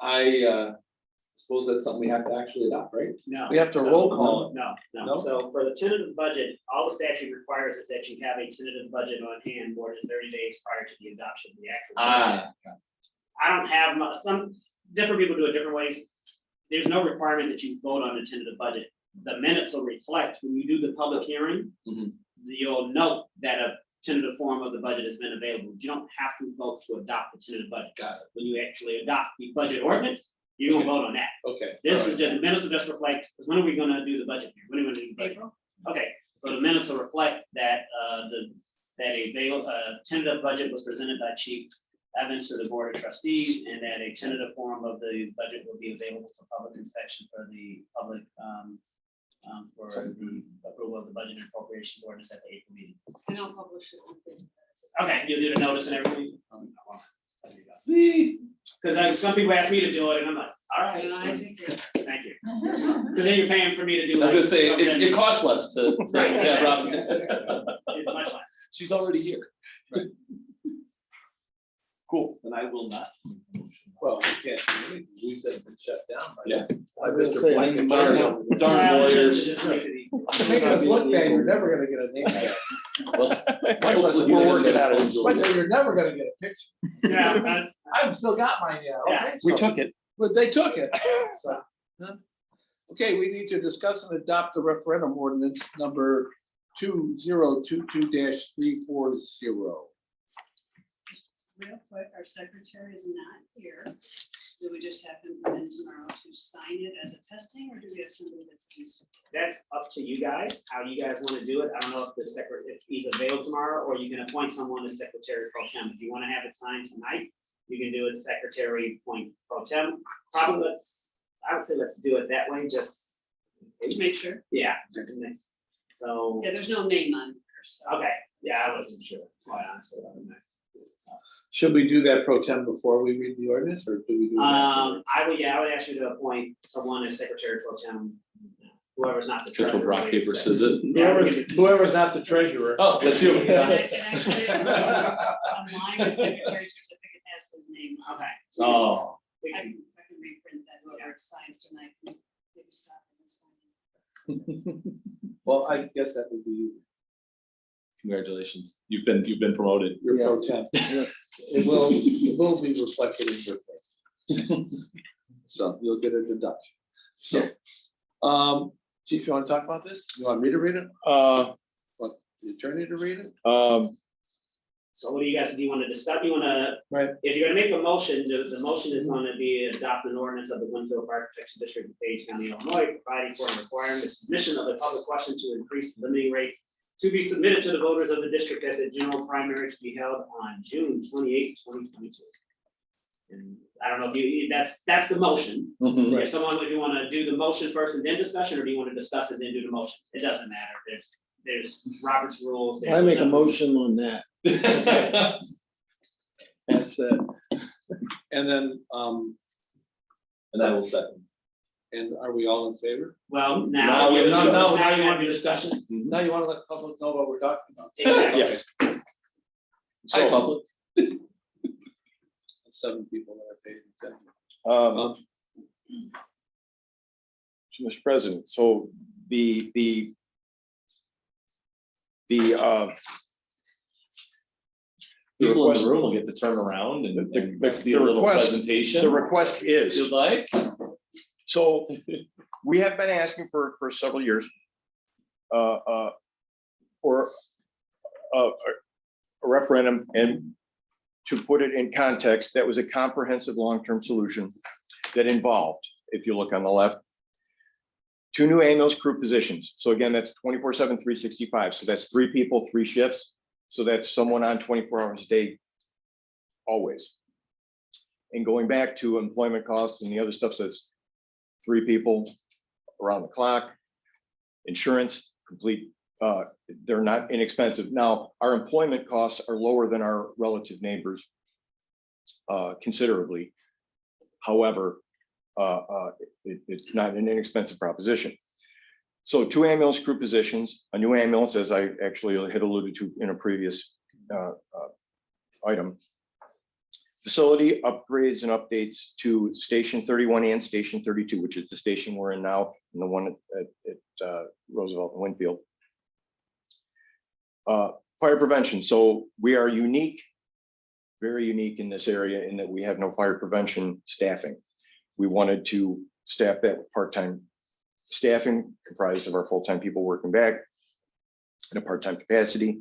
I suppose that's something we have to actually adopt, right? No. We have to So- roll call. No, No? no. So for the tentative budget, all the statute requires is that you have a tentative budget on hand more than 30 days prior to the adoption of the actual budget. I don't have, some different people do it different ways. There's no requirement that you vote on the tentative budget. The minutes will reflect when you do the public hearing. Mhm. You'll note that a tentative form of the budget has been available. You don't have to vote to adopt the tentative budget. Got it. When you actually adopt the budget ordinance, you're gonna vote on that. Okay. This all is just, the minutes will just reflect, because when are we gonna do the budget here? When are we gonna do the budget? April. Okay, so the minutes will reflect that, a tentative budget was presented by Chief Evans to the Board of Trustees, and that a tentative form of the budget will be available for public inspection for the public, for the approval of the budget and appropriations ordinance at the April meeting. And I'll publish it. Okay, you'll do the notice and everything? Because some people ask me to do it, and I'm like, all right, And I think you're- thank you. Because then you're paying for me to do. I was gonna like say, something- it costs less to have Robin. It's much less. She's already here. Cool, then I will not. Well, we can't, we've been shut down. Yeah. I was gonna say, I need my- Darn Well, lawyers. just makes it easy. Make us look bad, you're never gonna get a name tag. Much less if we're working at it. But you're never gonna get a picture. Yeah, that's, I've still got mine yet. Yeah. Okay, We so- took it. But they took it. So, huh? Okay, we need to discuss and adopt the referendum ordinance number 2022-340. Real quick, our secretary is not here. Do we just have him come in tomorrow to sign it as a testing, or do we have somebody that's? that's up to you guys, how you guys want to do it. I don't know if the secretary, if he's available tomorrow, or you can appoint someone as secretary pro tem. If you want to have it signed tonight, you can do it secretary point pro tem. Probably I would say let's do it that way, just. in case. Make sure. Yeah. So, Yeah, there's no name on here, so. okay, yeah, I wasn't sure, quite honestly. other than that. Should we do that pro tem before we read the ordinance, or do we do? it afterwards? I would ask you to appoint someone as secretary pro tem, whoever's not the Triple treasurer. rock, paper, scissors. Whoever's not the treasurer. Oh, that's you. And actually, online, the secretary certificate has his name. on it. Okay. So Oh, We I can- can reprint that, whoever signs tonight. Maybe stop and sign. Well, I guess that would be you. congratulations. You've been promoted. You're pro Yeah. tem. It will be reflected in your face. So you'll get a deduction. So, Chief, you want to talk about this? You want me to read it? Want the attorney to read it? So what do you guys, do you want to discuss, you want to, Right. if you're gonna make a motion, the motion is going to be adopt an ordinance of the Winfield Fire Protection District of Page County, Illinois, providing for and requiring the submission of a public question to increase the limiting rate to be submitted to the voters of the district at the general primary to be held on June 28, 2022. And I don't know if you, that's the motion. Mhm. If someone, if you want to do the motion first and then discussion, or do you want to discuss it then do the motion? It doesn't matter. There's Robert's rules. I make a motion on that, as said. And then, And I will second. and are we all in favor? Well, Now now, we you discuss. now you want to do discussion. Now you want to let the public know what we're talking about. Exactly. Yes. Hi, So, public. 7 people that are paid. attention. So, Mr. President, so the People in request- the room will get to turn around and the see a little request- presentation. the request is, You'd like? so we have been asking for several years for a referendum, and to put it in context, that was a comprehensive long-term solution that involved, if you look on the left, 2 new ambulance crew positions. So again, that's 24/7, 365. So that's 3 people, 3 shifts. So that's someone on 24 hours a day, always. And going back to employment costs and the other stuff, so it's 3 people around the clock, insurance, complete, they're not inexpensive. Now, our employment costs are lower than our relative neighbors considerably. However, it's not an inexpensive proposition. So 2 ambulance crew positions, a new ambulance, as I actually had alluded to in a previous item. Facility upgrades and updates to Station 31 and Station 32, which is the station we're in now, and the one at Roosevelt and Winfield. Fire prevention. So we are unique, very unique in this area in that we have no fire prevention staffing. We wanted to staff that with part-time staffing comprised of our full-time people working back in a part-time capacity.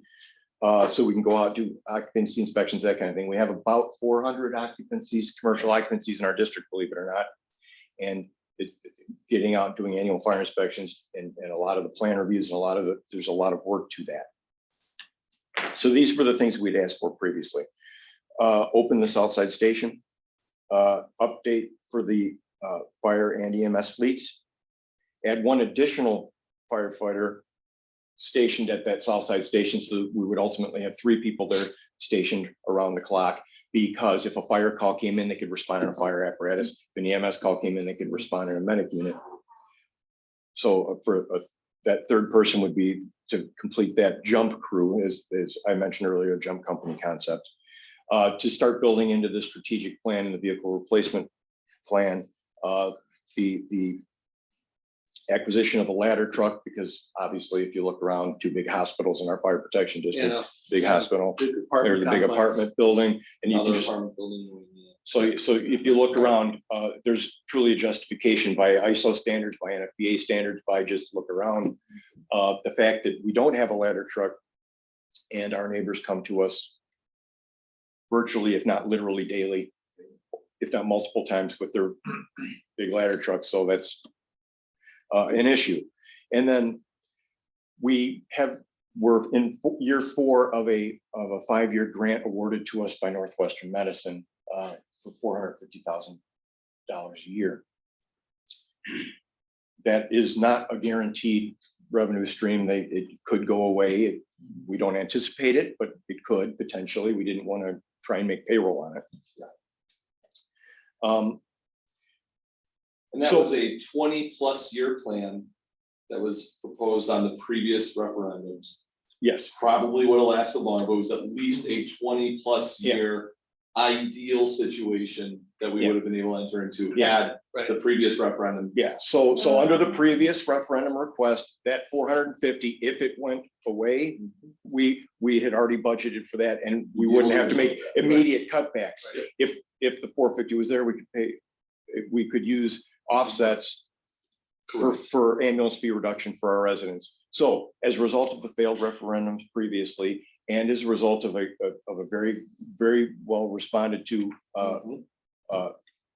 So we can go out, do occupancy inspections, that kind of thing. We have about 400 occupancies, commercial occupancies in our district, believe it or not. And it's getting out, and doing annual fire inspections and a lot of the plan reviews and there's a lot of work to that. So these were the things we'd asked for previously. Open the Southside Station, update for the fire and EMS fleets, add one additional firefighter stationed at that Southside Station, so we would ultimately have 3 people there stationed around the clock, because if a fire call came in, they could respond in a fire apparatus. If an EMS call came in, they could respond in a medic unit. So that third person would be to complete that jump crew, as I mentioned earlier, jump company concept, to start building into the strategic plan and the vehicle replacement plan, the acquisition of a ladder truck, because obviously if you look around, 2 big hospitals in our fire protection district, big hospital, there's a big apartment building, and you can just, so if you look around, there's truly a justification by ISO standards, by NFPA standards, by just look around. The fact that we don't have a ladder truck and our neighbors come to us virtually, if not literally daily, if not multiple times with their big ladder trucks. So that's an issue. And then we're in year 4 of a 5-year grant awarded to us by Northwestern Medicine for $450,000 a year. That is not a guaranteed revenue stream. It could go away. We don't anticipate it, but it could potentially. We didn't want to try and make payroll on it. And that So- was a 20+ year plan that was proposed on the previous referendums. Yes. Probably would have lasted longer, but it was at least a 20+ Yeah. year ideal situation that we Yeah. would have been able to enter into Yeah. had the previous referendum. Yeah, so under the previous referendum request, that 450, if it went away, we had already budgeted for that, and we wouldn't have to make immediate cutbacks. Right. If the 450 was there, we could use offsets for ambulance fee reduction for our residents. So as a result of the failed referendums previously, and as a result of a very, very well responded to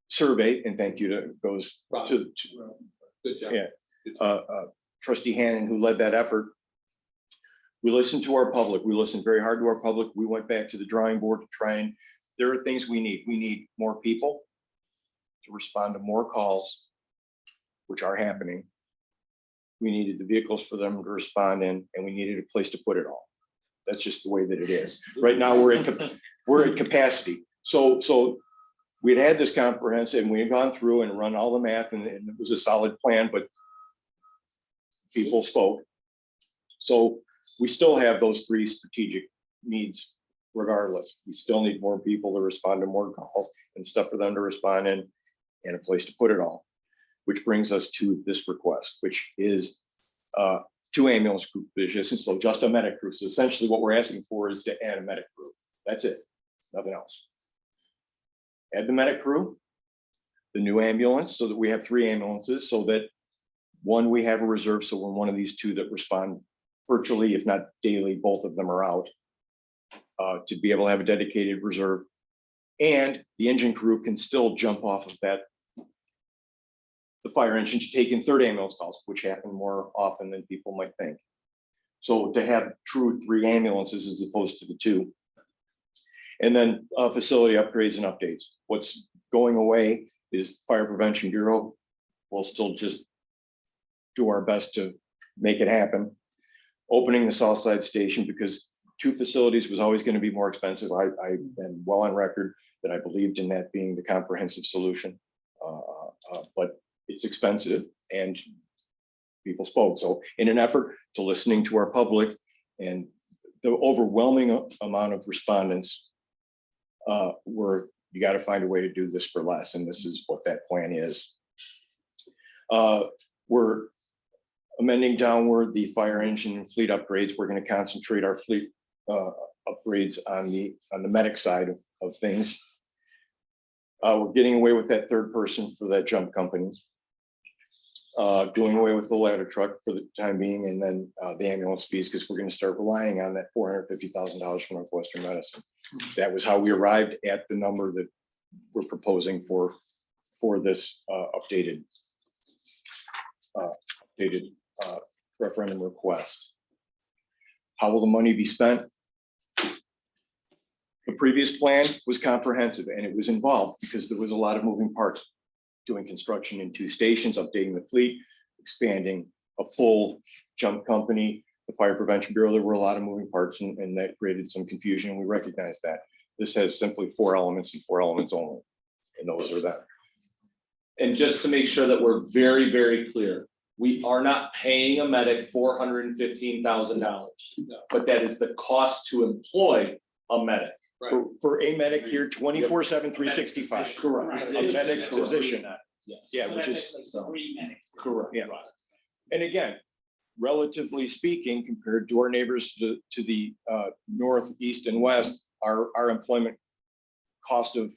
survey, and thank you goes to Good job. yeah, Trustee Hannon, who led that effort. We listened to our public. We listened very hard to our public. We went back to the drawing board to try and, there are things we need. We need more people to respond to more calls, which are happening. We needed the vehicles for them to respond in, and we needed a place to put it all. That's just the way that it is. Right now, we're at capacity. So we'd had this comprehensive, and we had gone through and run all the math, and it was a solid plan, but people spoke. So we still have those 3 strategic needs regardless. We still need more people to respond to more calls and stuff for them to respond in, and a place to put it all. Which brings us to this request, which is 2 ambulance crew positions, so just a medic crew. So essentially what we're asking for is to add a medic crew. That's it, nothing else. Add the medic crew, the new ambulance, so that we have 3 ambulances, so that one, we have a reserve, so when one of these 2 that respond virtually, if not daily, both of them are out, to be able to have a dedicated reserve. And the engine crew can still jump off of that, the fire engine, to take in 3rd ambulance calls, which happen more often than people might think. So to have true 3 ambulances as opposed to the 2. And then facility upgrades and updates. What's going away is Fire Prevention Bureau. We'll still just do our best to make it happen. Opening the Southside Station, because 2 facilities was always going to be more expensive. I am well on record that I believed in that being the comprehensive solution, but it's expensive, and people spoke. So in an effort to listening to our public and the overwhelming amount of respondents were, you got to find a way to do this for less. And this is what that plan is. We're amending downward the fire engine and fleet upgrades. We're going to concentrate our fleet upgrades on the medic side of things. We're getting away with that third person for that jump company. Doing away with the ladder truck for the time being, and then the ambulance fees, because we're going to start relying on that $450,000 from Northwestern Medicine. That was how we arrived at the number that we're proposing for this updated referendum request. How will the money be spent? The previous plan was comprehensive and it was involved because there was a lot of moving parts. Doing construction in 2 stations, updating the fleet, expanding a full jump company, the Fire Prevention Bureau. There were a lot of moving parts and that created some confusion. We recognize that. This has simply 4 elements and 4 elements only. And those are that. And just to make sure that we're very, very clear, we are not paying a medic $415,000, but that is the cost to employ a medic. For a medic here, 24/7, 365. Correct. A medic position. Yeah, So which that's is, actually 3 medics. Correct. yeah. And again, relatively speaking, compared to our neighbors to the north, east, and west, our employment cost of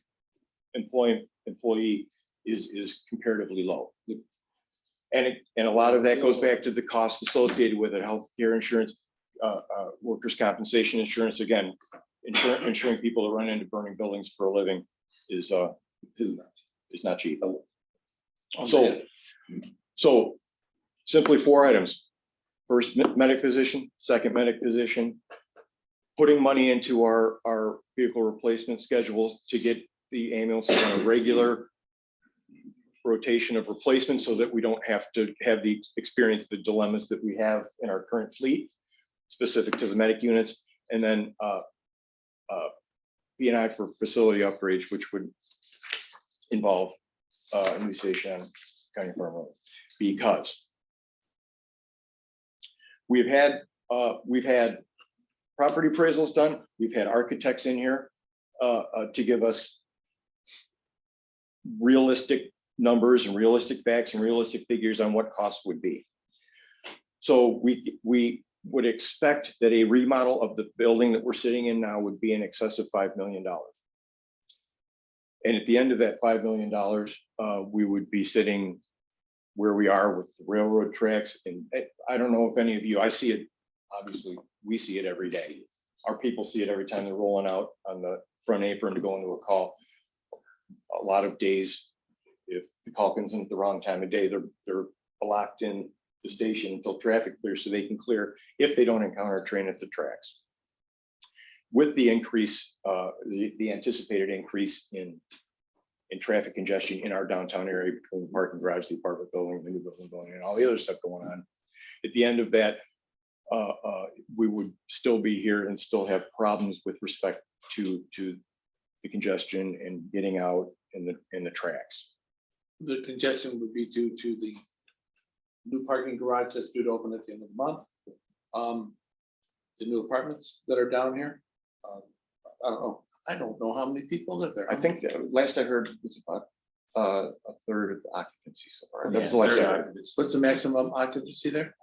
employee is comparatively low. And a lot of that goes back to the cost associated with it, healthcare insurance, workers' compensation insurance. Again, insuring people that run into burning buildings for a living is not cheap. So simply 4 items. First medic position, second medic position, putting money into our vehicle replacement schedules to get the ambulance on a regular rotation of replacement so that we don't have to have the experience, the dilemmas that we have in our current fleet, specific to the medic units, and then B&I for facility upgrades, which would involve a new station on County Farm Road, because we've had property appraisals done. We've had architects in here to give us realistic numbers and realistic facts and realistic figures on what costs would be. So we would expect that a remodel of the building that we're sitting in now would be in excess of $5 million. And at the end of that $5 million, we would be sitting where we are with the railroad tracks. And I don't know if any of you, I see it, obviously, we see it every day. Our people see it every time they're rolling out on the front apron to go into a call. A lot of days, if the call comes in at the wrong time of day, they're locked in the station until traffic clears so they can clear if they don't encounter a train at the tracks. With the increase, the anticipated increase in traffic congestion in our downtown area between the parking garage, the apartment building, the new building going, and all the other stuff going on, at the end of that, we would still be here and still have problems with respect to the congestion and getting out in the tracks. The congestion would be due to the new parking garage that's due to open at the end of the month. The new apartments that are down here. I don't know how many people live there. I think that last I heard was about a third of the occupancy so far. That was the last I heard. What's the maximum occupancy there?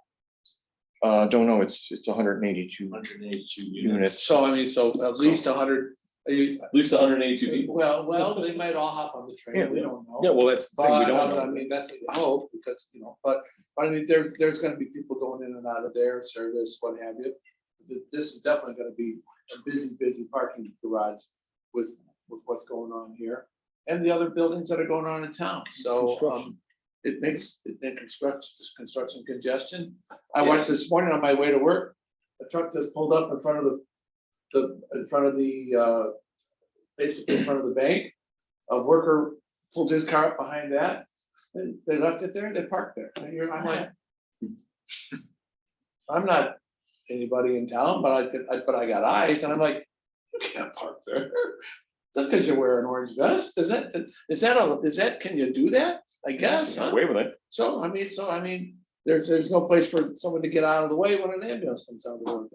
Don't know, it's 182 182 units. So I mean, so at least 100. At least 182 people. Well, they might all hop on the Yeah. train. We don't know. Yeah, well, that's the thing, we But, don't I know. mean, that's what you hope, because, but I mean, there's gonna be people going in and out of their service, what have you. This is definitely gonna be a busy parking garage with what's going on here. And the other buildings that are going on in town, so it makes construction congestion. I watched this morning on my way to work, a truck just pulled up in front of basically in front of the bank. A worker pulled his car up behind that, and they left it there, they parked there. And I'm like, I'm not anybody in town, but I got eyes, and I'm like, you can't park there. Just because you wear an orange vest, is that, can you do that? I guess, huh? Away with it. So I mean, there's no place for someone to get out of the way when an ambulance comes down the road.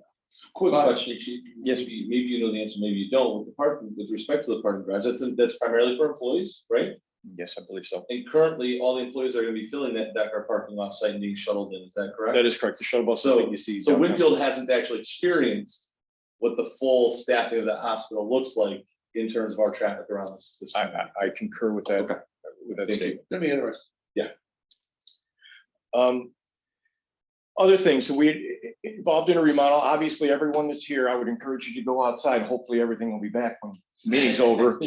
Quick But- question, Chief. Yes, maybe you know the answer, maybe you don't. With the parking, with respect to the parking garage, that's primarily for employees, right? Yes, I believe so. And currently, all the employees are gonna be filling that Dakar parking lot site and being shuttled in, is that correct? That is correct. The shuttle buses So- that you see. So downtown. Winfield hasn't actually experienced what the full staffing of the hospital looks like in terms of our traffic around this. I concur with that, Okay. with that Thank you. statement. That'd be interesting. Other things, so we involved in a remodel, obviously, everyone that's here, I would encourage you to go outside, hopefully everything will be back when the meeting's over.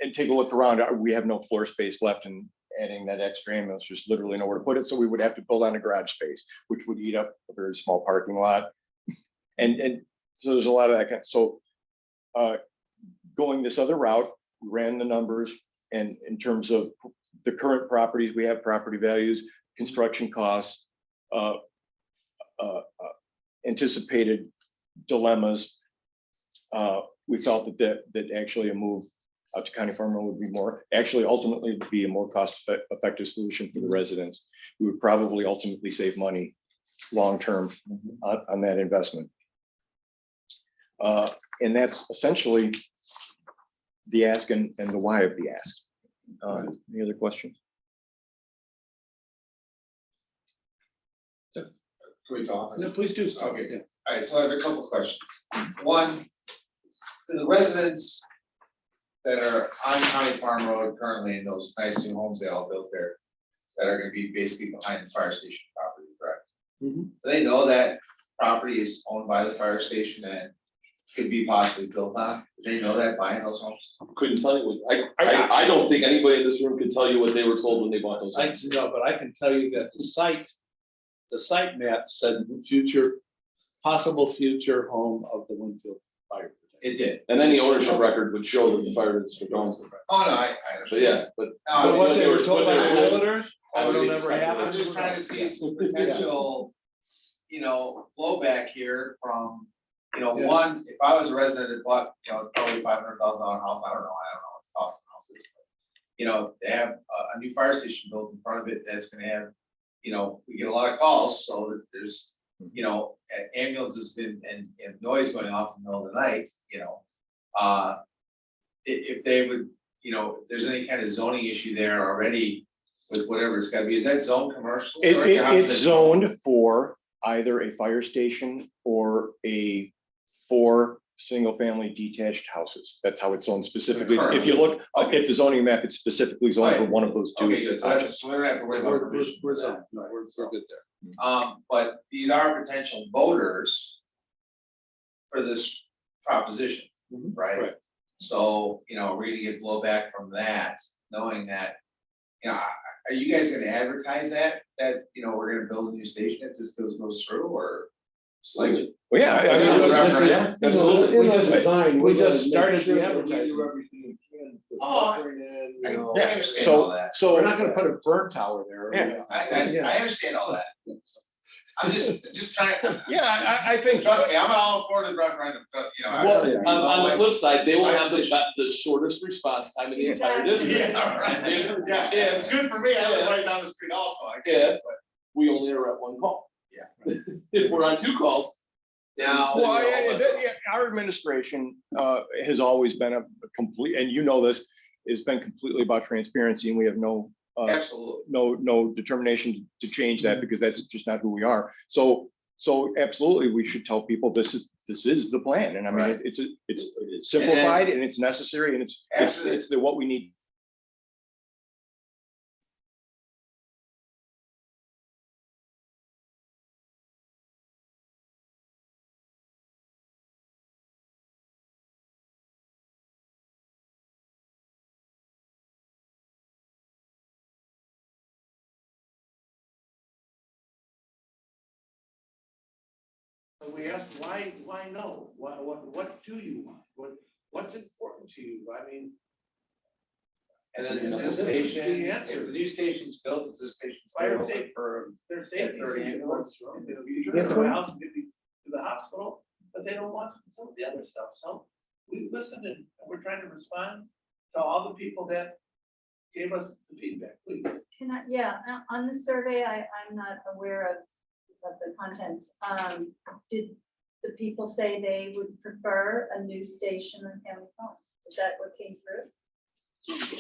And take a look around, we have no floor space left, and adding that extra ambulance, just literally nowhere to put it, so we would have to build on a garage space, which would eat up a very small parking lot. And so there's a lot of that kind, so going this other route, we ran the numbers, and in terms of the current properties, we have property values, construction costs, anticipated dilemmas. We felt that actually a move out to County Farm Road would be ultimately would be a more cost-effective solution for the residents. We would probably ultimately save money long-term on that investment. And that's essentially the ask and the why of the ask. Any other questions? Can we talk? No, please do. Okay. Yeah. All right, so I have a couple questions. One, for the residents that are on County Farm Road currently in those nice new homes they all built there, that are gonna be basically behind the fire station property, correct? Mhm. Do they know that property is owned by the fire station and could be possibly built on? Do they know that buying those homes? Couldn't tell you, I don't think anybody in this room could tell you what they were told when they bought those. I homes. know, but I can tell you that the site map said possible future home of the Winfield Fire Protection. It did. And then the ownership record would show that the fire district owns them. Oh, no, I So understand. yeah, but. But what they were told by what the they were told- realtors, I it'll would never expect it. happen. I'm just trying to see some potential, blowback here from, Yeah. one, if I was a resident that bought, probably $500,000 house, I don't know what the cost of the house is. But they have a new fire station built in front of it that's gonna have, we get a lot of calls, so that there's, ambulances and noise going off in the middle of the night, if they would, if there's any kind of zoning issue there already with whatever it's gotta be, is that zone commercial? Or It's zoned for either a fire station or a 4 single-family detached houses. That's how it's zoned specifically. If you look, if the zoning map, it's specifically zoned for one of those two. Okay, good, so that's, so we don't have to worry about provision. We're for that. zoned. No, we're good there. But these are potential voters for this proposition, right? Right. So, we're gonna get blowback from that, knowing that, are you guys gonna advertise that, we're gonna build a new station if this goes through, or? Absolutely. Well, yeah, I That's mean, what this is- referendum. Absolutely. In our design, we we're gonna just make started sure the that we advertising. do everything we can to Oh, filter it in, I Yeah, understand all so, that. so. We're not gonna put a burn tower there. Yeah. I understand all that. I'm just trying, Yeah, I think. trust me, I'm all for the referendum, but, Well, on the flip side, they will have the shortest response time in the entire district. Yeah, right. Yeah, it's good for me, I live right down the street also, I Yeah. guess, but. We only are at one call. Yeah. If we're on 2 calls. Now. Well, yeah, our administration has always been a complete, and this, has been completely about transparency, and we have no Absolutely. no determination to change that, because that's just not who we are. So absolutely, we should tell people this is the plan, and I mean, Right. it's simplified and it's necessary, and it's what we need. We asked, why no? What do you want? What's important to you? I mean. And then is This this is the station, answer. if the new station's built, is this station Fire still open safety. for? Their safety is 30 important in the future. Yes, Their sir. house could be to the hospital, but they don't want some of the other stuff. So we listened, and we're trying to respond to all the people that, gave us the feedback, please. Can I, yeah, on the survey, I'm not aware of the contents. Did the people say they would prefer a new station on county phone? Is that what came through?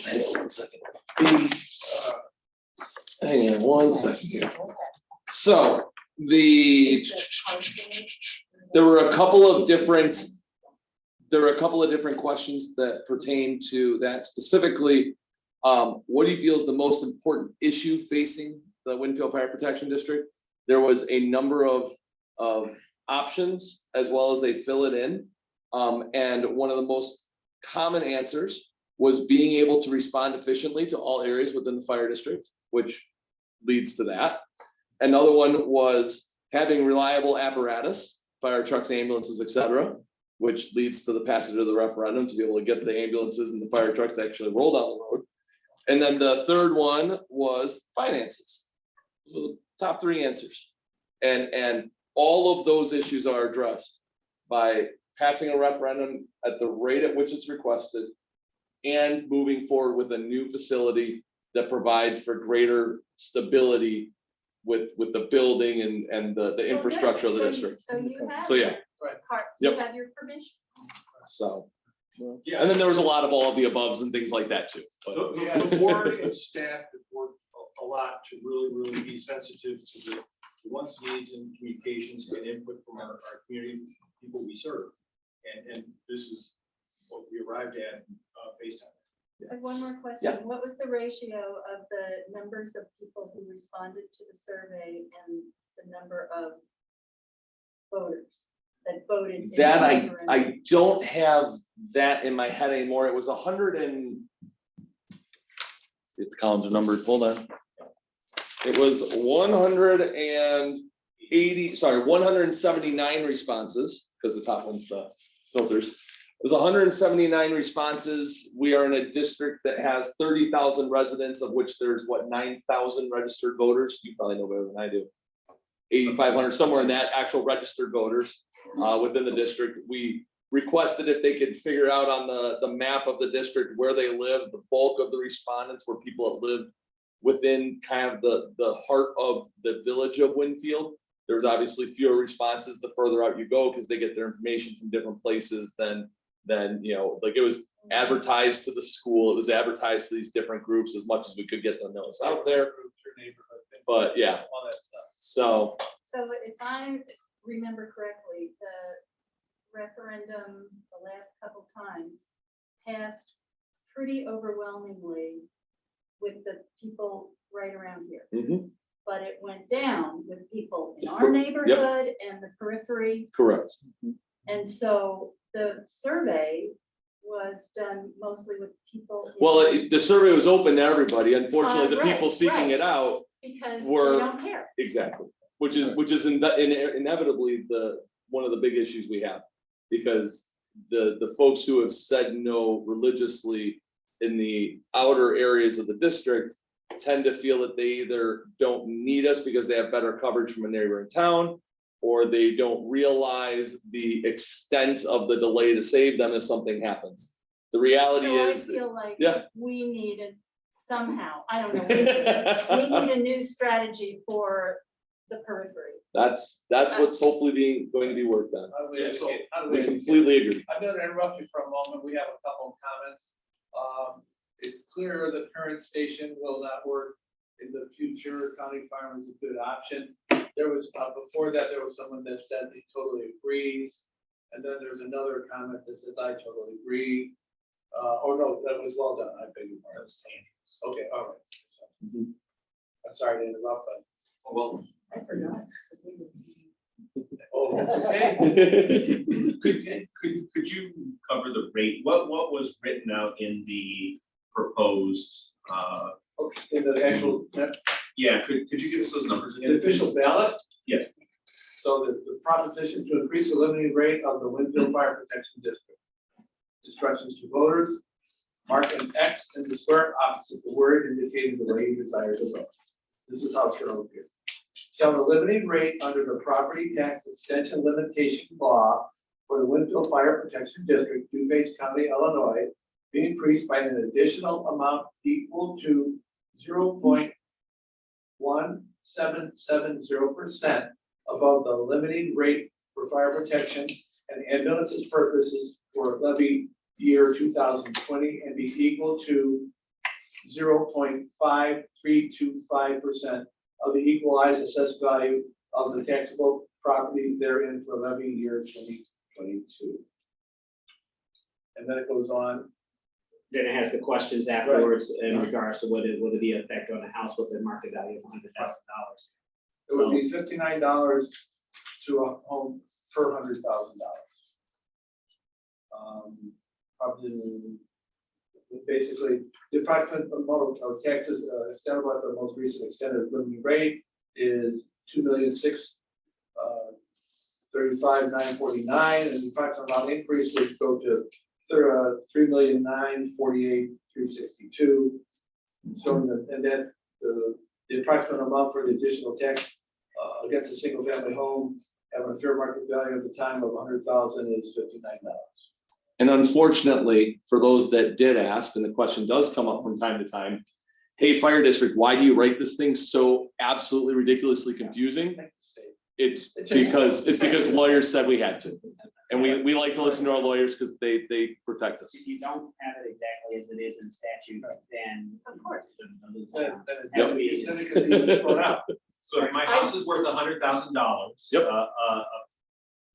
Hang on 1 second. Hang on 1 second here. So there were a couple of different questions that pertain to that specifically. What do you feel is the most important issue facing the Winfield Fire Protection District? There was a number of options as well as they fill it in. And one of the most common answers was being able to respond efficiently to all areas within the fire district, which leads to that. Another one was having reliable apparatus, fire trucks, ambulances, etc., which leads to the passage of the referendum to be able to get the ambulances and the fire trucks to actually roll down the road. And then the third one was finances. So the top three answers. And all of those issues are addressed by passing a referendum at the rate at which it's requested and moving forward with a new facility that provides for greater stability with the building and the infrastructure of the district. So you have. So yeah, You Yep. have your permission. so. Yeah. And then there was a lot of all of the aboves and things like that too. But The board and staff have worked a lot to really be sensitive to the wants, needs, and communications and input from our community, people we serve. And this is what we arrived at based on. I have one more question. Yeah. What was the ratio of the numbers of people who responded to the survey and the number of voters that voted? in the that referendum? I don't have that in my head anymore. It was 100 and get the columns of numbers. Hold on. It was 179 responses because the top one's the filters. It was 179 responses. We are in a district that has 30,000 residents, of which there's 9,000 registered voters. You probably know better than I do. 8,500, somewhere in that actual registered voters within the district. We requested if they could figure out on the map of the district where they live. The bulk of the respondents were people that lived within kind of the heart of the village of Winfield. There's obviously fewer responses the further out you go because they get their information from different places than like it was advertised to the school. It was advertised to these different groups as much as we could get the notice out there. But yeah, All that stuff. So if I remember correctly, the referendum the last couple times passed pretty overwhelmingly with the people right around here. Mhm. But it went down with people in Yep. our neighborhood and the periphery. correct. And so the survey was done mostly with people. in- Well, the survey was open to everybody. Unfortunately, the Right, people seeking right. it out, Because they were- don't care. exactly, which is inevitably one of the big issues we have. Because the folks who have said no religiously in the outer areas of the district tend to feel that they either don't need us because they have better coverage from a neighboring town, or they don't realize the extent of the delay to save them if something happens. The reality So I is, feel like yeah. we needed somehow, I don't know, we need a new strategy for the periphery. that's what's hopefully going to be worked on. How do we Yeah, so- educate- how do We we educate? completely agree. I'm gonna interrupt you for a moment. We have a couple of comments. It's clear the current station will not work in the future. County Farm is a good option. There was, before that, there was someone that said he totally agrees. And then there's another comment that says, I totally agree. Oh, no, that was well done. I beg your pardon. Okay, all right. Mhm. I'm sorry to interrupt, but, Well, I forgot. oh, that's okay. could you cover the rate? What was written out in the proposed, In the actual, yeah, could you give us those numbers the again? official ballot? Yes. So the proposition to increase the limiting rate of the Winfield Fire Protection District. Instructions to voters, mark an X in the square opposite the word indicating the way you desire to vote. This is how it should appear. Shall the limiting rate under the property tax extension limitation law for the Winfield Fire Protection District, DuPage County, Illinois, be increased by an additional amount equal to 0.1770% above the limiting rate for fire protection and ambulances purposes for levy year 2020 and be equal to 0.5325% of the equalized assessed value of the taxable property therein for levy year 2022. And then it goes on. Then it has the questions afterwards in regards to what would the effect on the house with the market value of $100,000. It would be $59 to a home per $100,000. Probably, basically, the approximate amount of taxes established by the most recent extended living rate is $2,635,949, and the approximate amount increase would go to $3,948,362. So, and then the approximate amount for the additional tax against a single family home having a fair market value at the time of $100,000 is $59. And unfortunately, for those that did ask, and the question does come up from time to time, hey, fire district, why do you write this thing so absolutely ridiculously confusing? It's because lawyers said we had to. And we like to listen to our lawyers because they protect us. If you don't have it exactly as it is in statute, then. Of course. So if my house is worth $100,000. Yep.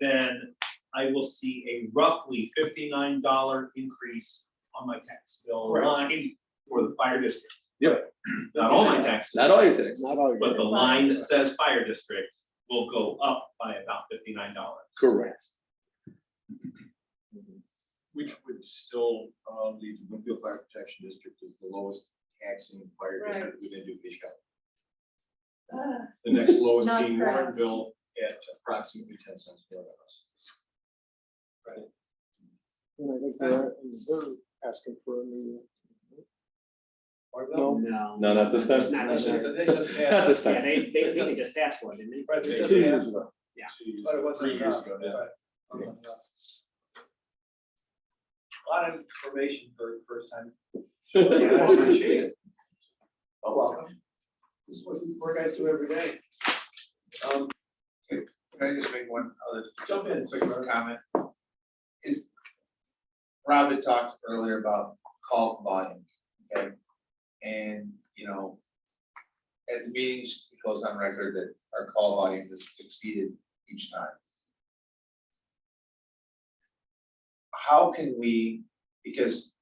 Then I will see a roughly $59 increase on my tax bill line for the fire district. Yep. Not all my taxes. Not all your taxes. Not all But the your. line that says fire district will go up by about $59. Correct. Which would still leave the Winfield Fire Protection District as the lowest taxing fire district Right. within DuPage County. Ah, The next lowest Not being proud. Warrenville at approximately 10 cents more than us. And I think they're asking for a new. No. No. No, not this time. Not this time. Not this Yeah, time. they can just pass one, didn't they? Right, they just 2 years passed, ago. Yeah. but it wasn't 3 years enough. ago now. Right. A lot of information for the first time. Yeah, I appreciate it. Oh, welcome. This is what we guys do every day. Can I just make one other Jump in. quick comment? Is Rob had talked earlier about call volume, okay? And, you know, at the meetings, it goes on record that our call volume has exceeded each time. How can we, because,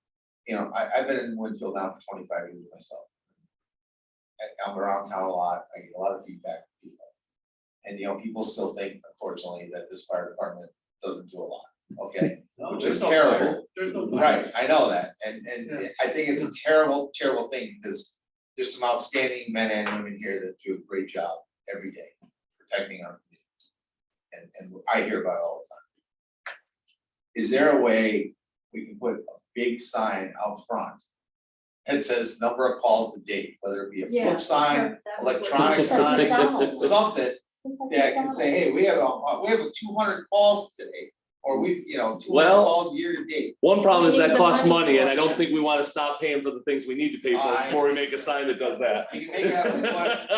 you know, I've been in Winfield now for 25 years myself. I'm around town a lot, I get a lot of feedback from people. And, you know, people still think, unfortunately, that this fire department doesn't do a lot, okay? No, Which there's is no terrible. fire. There's no fire. Right, I know that, and Yeah. I think it's a terrible, terrible thing, because there's some outstanding men and women here that do a great job every day protecting our community. And I hear about it all the time. Is there a way we can put a big sign out front that says number of calls to date, whether it be a Yeah, flip sign, that was what- electronic Just like sign, McDonald's. something Just like that can say, hey, we have 200 calls today, or we, you know, 200 Well- calls year to date. One problem is We that need the costs money money, and for I it. don't think we want to stop paying for the things we need to pay for before we make a sign that does that. You can make that a request.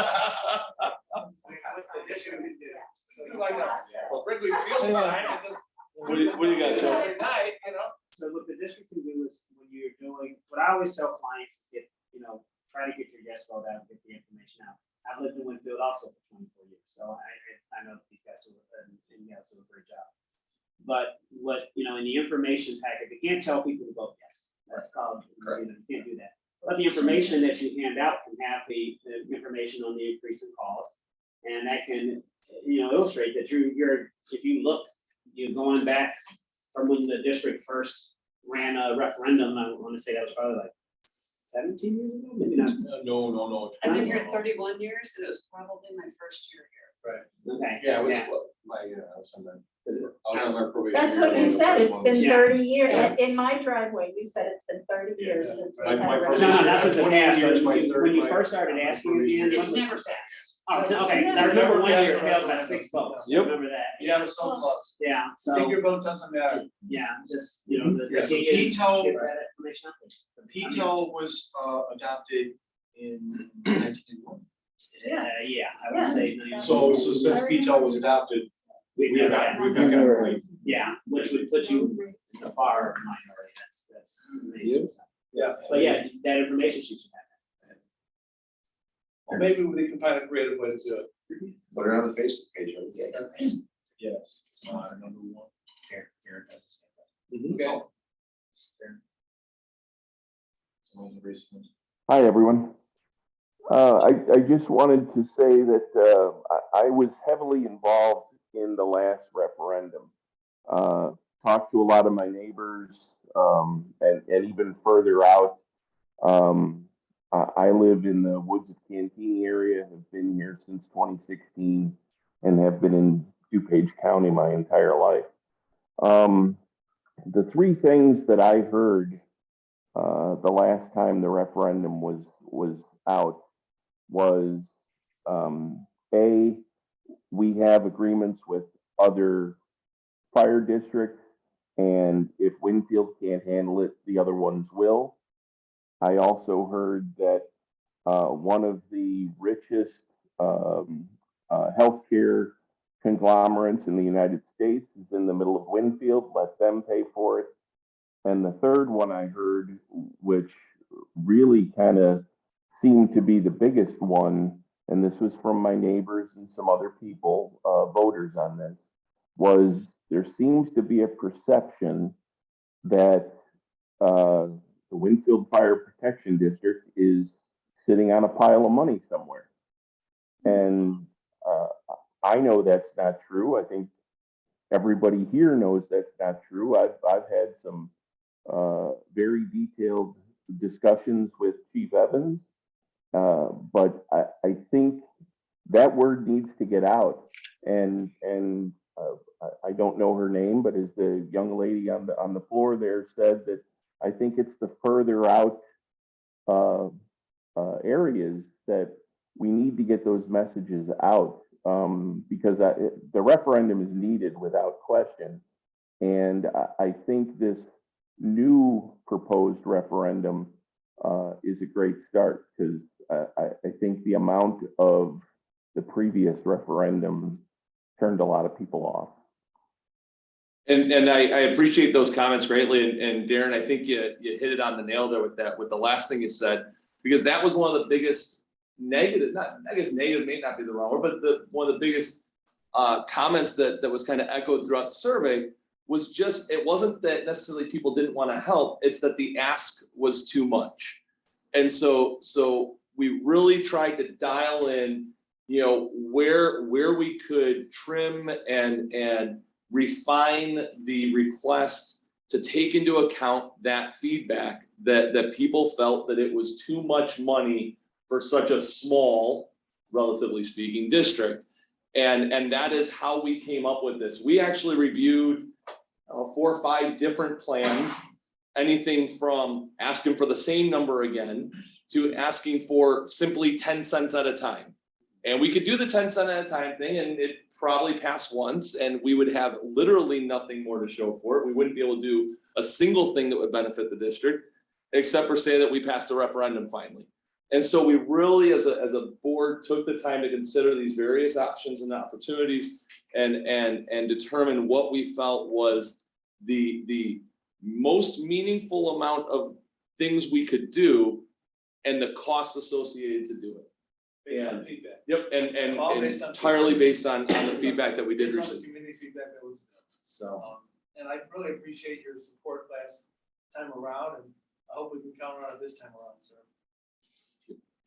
Wrigley Field sign, it just- What do you got, Joe? Every night, you know? So what the district can do is when you're doing, what I always tell clients is get, you know, try to get your desk rolled out, get the information out. I've lived in Winfield also for 24 years, so I know these guys do, and you guys do a great job. But what, you know, in the information packet, you can't tell people to vote yes. That's called, you know, you can't do that. But the information that you hand out can have the information on the increase in calls. And that can, you know, illustrate that you're, if you look, you're going back from when the district first ran a referendum, I want to say that was probably like 17 years ago, maybe not. No. I've been here 31 years, and it was probably my first year here. Okay. Yeah, it was yeah. my, I was on the- Is it- I was on my probation. That's what you year, said, the it's first been one. Yeah. 30 years, Yeah. in my driveway, you said it's been 30 years Yeah. since. My- we my had a No, probation- that's what the 28 past, years, but my when you- third- when you my- first started my asking again. probation It's when- never passed. Oh, okay, because I remember one year it failed by 6 votes. I Yep. remember that. Yeah, it's so close. Yeah, Think so, your vote doesn't matter. yeah, just, you know, the Yeah, so key is PTO get that information out there. PTO was adopted in 1981. Yeah, I Yeah. would say. So since PTO was adopted, We've we've never got, had, we've got kind of like, yeah, which would put you in the far minority, that's amazing. yeah. But yeah, that information sheet should have. Well, maybe we can find a creative way to do it. Put it on the Facebook page. right? Yes. Number one. Karen has a stand up. Okay. Hi, everyone. I just wanted to say that I was heavily involved in the last referendum. Talked to a lot of my neighbors and even further out. I live in the Woods of Cantigny area, have been here since 2016, and have been in DuPage County my entire life. The three things that I heard the last time the referendum was out was A, we have agreements with other fire districts, and if Winfield can't handle it, the other ones will. I also heard that one of the richest healthcare conglomerates in the United States is in the middle of Winfield, let them pay for it. And the third one I heard, which really kind of seemed to be the biggest one, and this was from my neighbors and some other people, voters on this, was there seems to be a perception that the Winfield Fire Protection District is sitting on a pile of money somewhere. And I know that's not true. I think everybody here knows that's not true. I've had some very detailed discussions with Chief Evans, but I think that word needs to get out. And I don't know her name, but as the young lady on the floor there said, that I think it's the further out areas that we need to get those messages out, because the referendum is needed without question. And I think this new proposed referendum is a great start, because I think the amount of the previous referendum turned a lot of people off. And I appreciate those comments greatly. And Darren, I think you hit it on the nail there with the last thing you said, because that was one of the biggest negatives, I guess negative may not be the wrong word, but one of the biggest comments that was kind of echoed throughout the survey was just, it wasn't that necessarily people didn't want to help, it's that the ask was too much. And so we really tried to dial in, where we could trim and refine the request to take into account that feedback, that people felt that it was too much money for such a small, relatively speaking, district. And that is how we came up with this. We actually reviewed 4 or 5 different plans, anything from asking for the same number again to asking for simply 10 cents at a time. And we could do the 10 cent at a time thing, and it probably passed once, and we would have literally nothing more to show for it. We wouldn't be able to do a single thing that would benefit the district, except for say that we passed a referendum finally. And so we really, as a board, took the time to consider these various options and opportunities and determine what we felt was the most meaningful amount of things we could do and the cost associated to do it. Based on feedback. Yep, and All based on entirely based on the feedback that we did Based on the receive. community feedback that was. So, And I really appreciate your support last time around, and I hope we can count on it this time around, sir.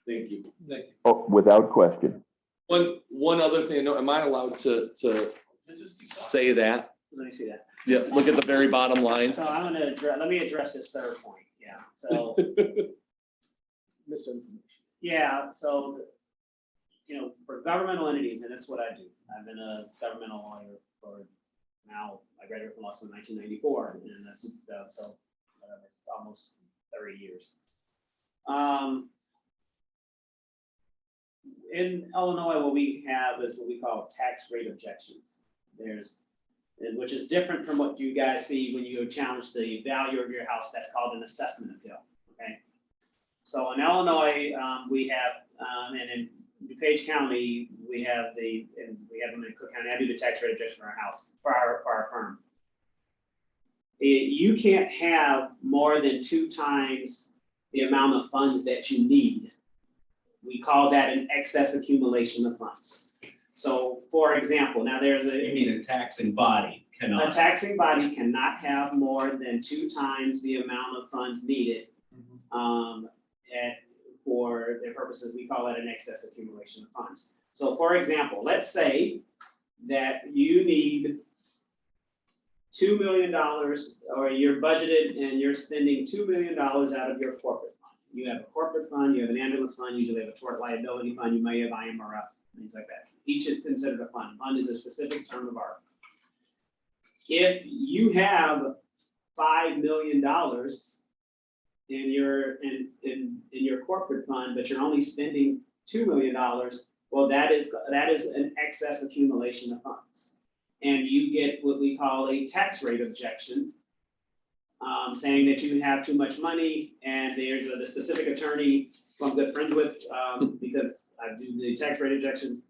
thank you. Thank you. Oh, without question. One other thing, am I allowed to Just keep talking. say that? Let me see that. Yeah, look at the very bottom line. So I'm gonna address, let me address this third point, so, Misinformation. yeah, so you know, for governmental entities, and that's what I do. I've been a governmental lawyer for now, I graduated from law school in 1994, and that's, so whatever, almost 30 years. In Illinois, what we have is what we call tax rate objections. Which is different from what you guys see when you challenge the value of your house. That's called an assessment appeal. Okay. So in Illinois, we have, and in DuPage County, we have them in Cook County. I do the tax rate objection for our house, for our firm. You can't have more than 2 times the amount of funds that you need. We call that an excess accumulation of funds. So for example, now there's You mean a taxing body a cannot. taxing body cannot have more than 2 times the amount of funds needed. And for their purposes, we call that an excess accumulation of funds. So for example, let's say that you need $2 million, or you're budgeted and you're spending $2 million out of your corporate fund. You have a corporate fund, you have an ambulance fund, usually have a tort liability fund, you may have IMRF, things like that. Each is considered a fund. Fund is a specific term of art. If you have $5 million in your corporate fund, but you're only spending $2 million, well, that is an excess accumulation of funds. And you get what we call a tax rate objection, saying that you have too much money, and there's the specific attorney who I'm good friends with, because I do the tax rate objections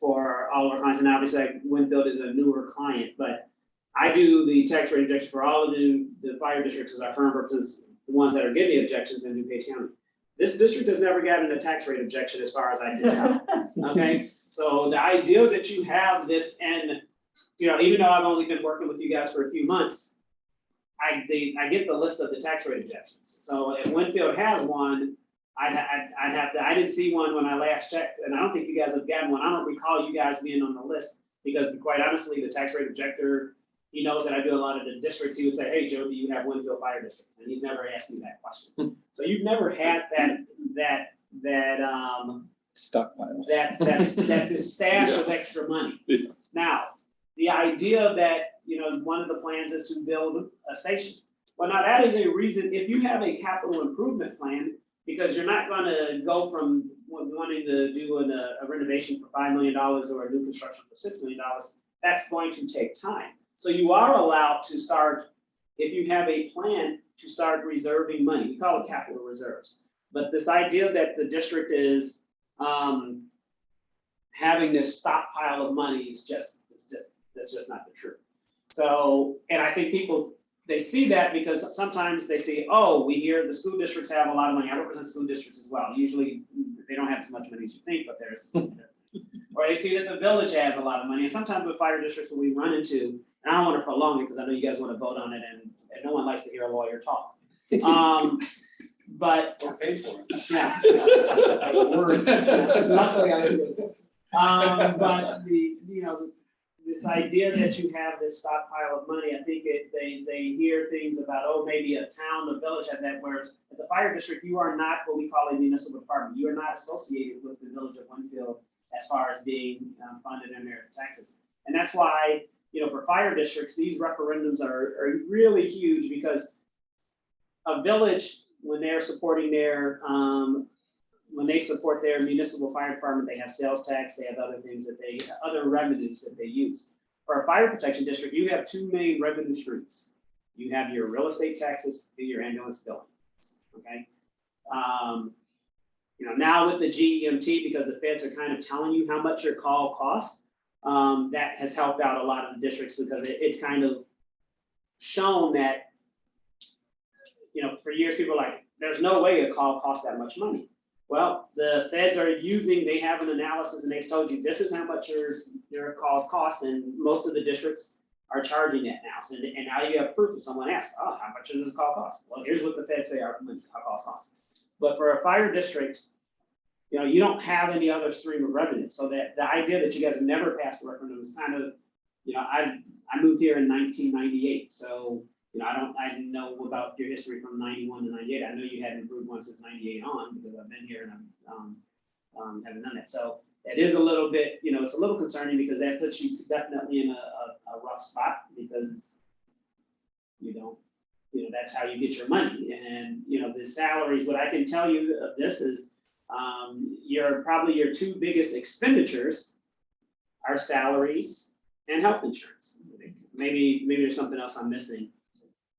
for all of our clients, and obviously Winfield is a newer client, but I do the tax rate objection for all of the fire districts as our firm versus the ones that are getting the objections in DuPage County. This district has never gotten a tax rate objection as far as I can tell. Okay, so the idea that you have this, and even though I've only been working with you guys for a few months, I get the list of the tax rate objections. So if Winfield has one, I'd have to. I didn't see one when I last checked, and I don't think you guys have gotten one. I don't recall you guys being on the list, because quite honestly, the tax rate objector, he knows that I do a lot of the districts. He would say, "Hey, Joe, do you have Winfield Fire District?" And he's never asked me that question. So you've never had that Stockpile. this stash of extra money. Yeah. Now, the idea that one of the plans is to build a station. Well, now that is a reason. If you have a capital improvement plan, because you're not going to go from wanting to do a renovation for $5 million or a new construction for $6 million, that's going to take time. So you are allowed to start, if you have a plan, to start reserving money. We call it capital reserves. But this idea that the district is having this stockpile of money is that's just not the truth. So, and I think people, they see that because sometimes they see, oh, we hear the school districts have a lot of money. I represent school districts as well. Usually they don't have as much money as you think, but there's, or they see that the village has a lot of money. And sometimes with fire districts, what we run into, and I don't want to prolong it because I know you guys want to vote on it, and no one likes to hear a lawyer talk. But Or pay for it. yeah. Luckily, I do. But this idea that you have this stockpile of money, I think they hear things about, oh, maybe a town, a village has that, whereas as a fire district, you are not what we call a municipal department. You are not associated with the village of Winfield as far as being funded in their taxes. And that's why, for fire districts, these referendums are really huge, because a village, when they're supporting their, when they support their municipal fire department, they have sales tax, they have other things other revenues that they use. For a fire protection district, you have 2 main revenue streams. You have your real estate taxes and your ambulance billing. Okay. Now with the GEMT, because the feds are kind of telling you how much your call costs, that has helped out a lot of the districts, because it's kind of shown that, for years people are like, there's no way a call costs that much money. Well, the feds they have an analysis, and they've told you this is how much your calls cost, and most of the districts are charging that now. So, and now you have proof if someone asks, oh, how much does the call cost? Well, here's what the feds say our calls cost. But for a fire district, you don't have any other stream of revenue. So that the idea that you guys have never passed a referendum is kind of, I moved here in 1998. So, I didn't know about your history from 91 to 98. I know you hadn't improved one since 98 on, because I've been here and haven't done that. So it is a little bit, it's a little concerning because that puts you definitely in a rough spot because that's how you get your money. And, the salaries, what I can tell you of this is probably your two biggest expenditures are salaries and health insurance. Maybe there's something else I'm missing.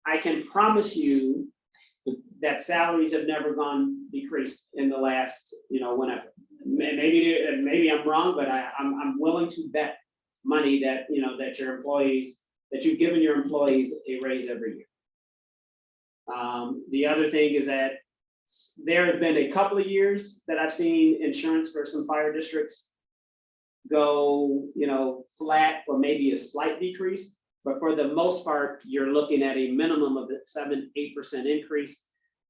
I can promise you that salaries have never decreased in the last, whenever. Maybe I'm wrong, but I'm willing to bet money that, that your employees, that you've given your employees a raise every year. The other thing is that there have been a couple of years that I've seen insurance for some fire districts go, flat or maybe a slight decrease. But for the most part, you're looking at a minimum of a 7-8% increase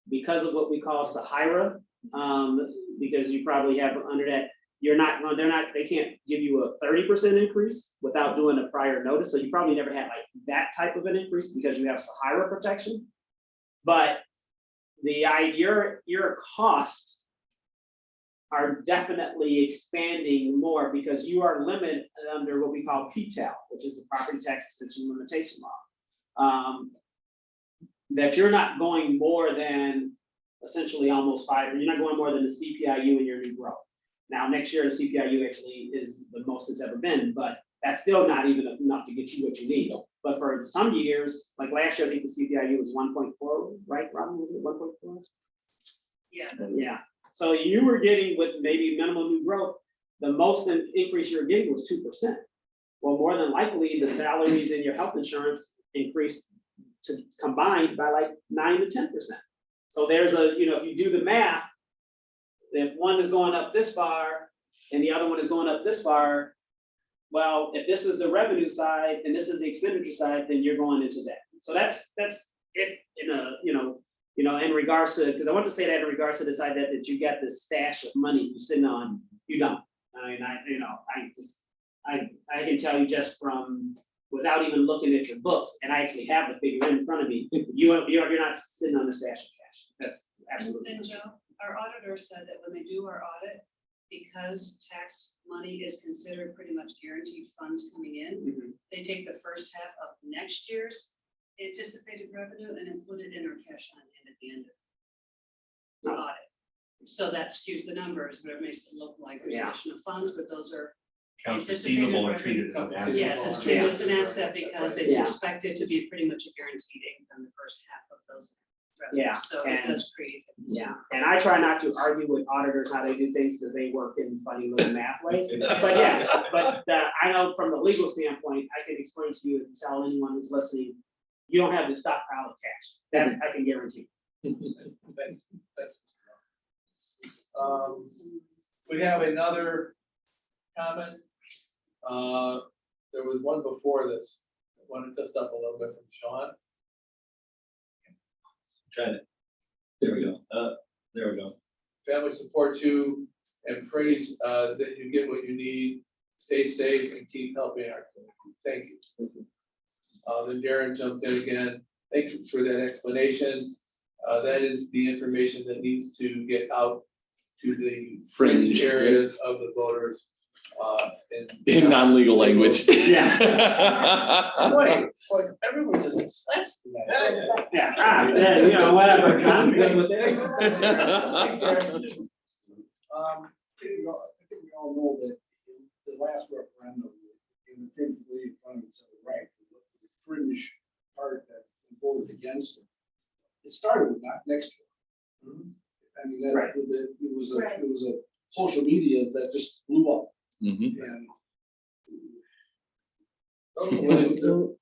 because of what we call Sahara. Because you probably have under that, they can't give you a 30% increase without doing a prior notice. So you probably never had like that type of an increase because you have Sahara protection. But your costs are definitely expanding more because you are limited under what we call PTAL, which is the Property Tax Extension Limitation Law. That you're not going more than essentially almost 5, or you're not going more than the CPIU in your new growth. Now, next year, the CPIU actually is the most it's ever been, but that's still not even enough to get you what you need. But for some years, like last year, I think the CPIU was 1.4, right, Robin, was it 1.4? Yeah. So you were getting with maybe minimal new growth, the most increase you were getting was 2%. Well, more than likely, the salaries and your health insurance increased to combined by like 9 to 10%. So there's if you do the math, if one is going up this far and the other one is going up this far, well, if this is the revenue side and this is the expenditure side, then you're going into that. So that's it in regards to, because I want to say that in regards to the side that you got this stash of money you're sitting on, you don't. I mean, I can tell you just from without even looking at your books, and I actually have the figure in front of me, you're not sitting on the stash of cash. That's absolutely. And Joe, our auditor said that when they do our audit, because tax money is considered pretty much guaranteed funds coming in, they take the first half of next year's anticipated revenue and include it in our cash on hand at the end of the audit. So that skews the numbers, but it makes it look like there's additional funds, but those are Accounts receivable are treated as an asset. yes, it's treated as an asset because it's expected to be pretty much a guaranteed income the first half of those revenues. So it does create. And I try not to argue with auditors how they do things because they work in funny little math ways. But I know from the legal standpoint, I can explain to you and tell anyone who's listening, you don't have the stockpile of cash. That I can guarantee. Thanks. We have another comment. There was one before this. I wanted to step up a little bit from Sean. Trying to. There we go. There we go. Family supports you and prays that you get what you need. Stay safe and keep helping our community. Thank you. Then Darren jumped in again. Thank you for that explanation. That is the information that needs to get out to the fringe areas of the voters. In non-legal language. Wait, everyone just accepts that. Whatever. I'm good with it. I think we all know that the last referendum, in the principally fundamental right, the fringe part that voted against it. It started with that next year. I mean, it was a social media that just blew up. And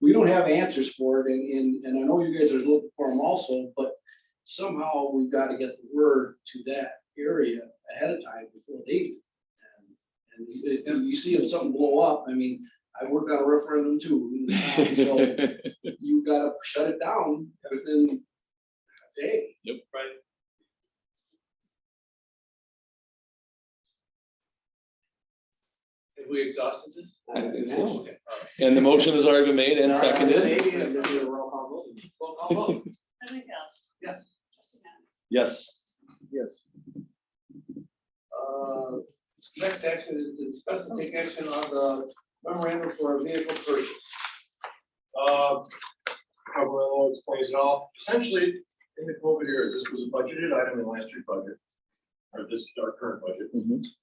we don't have answers for it, and I know you guys are looking for them also, but somehow we've got to get the word to that area ahead of time before they do. And if you see something blow up, I mean, I worked on a referendum too, so you got to shut it down within a day. Yep. Right. Have we exhausted this? I think so. Okay, all right. And the motion has already been made and seconded. Roll call vote. Anything else? Yes. Just a minute. Yes. Yes. next action is to discuss and take action on the memorandum for a vehicle purchase. Coverall explains it all. Essentially, in the COVID era, this was a budgeted item in last year's budget, or this, our current budget. It was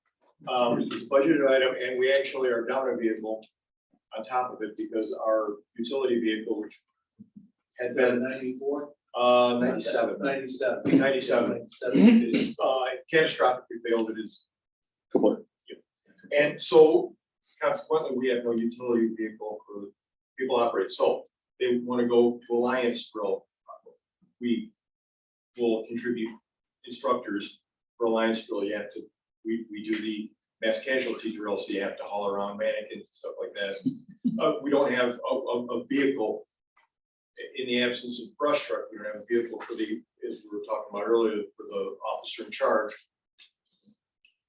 a budgeted item, and we actually are down a vehicle on top of it because our utility vehicle, which had been 94? 97. 97. 97. Catastrophically failed. It is. And so consequently, we have no utility vehicle for people to operate. So they want to go to Alliance Drill. We will contribute instructors for Alliance Drill. You have to, we do the mass casualty drill, so you have to haul around mannequins and stuff like that. We don't have a vehicle. In the absence of brush truck, we don't have a vehicle for the, as we were talking about earlier, for the officer in charge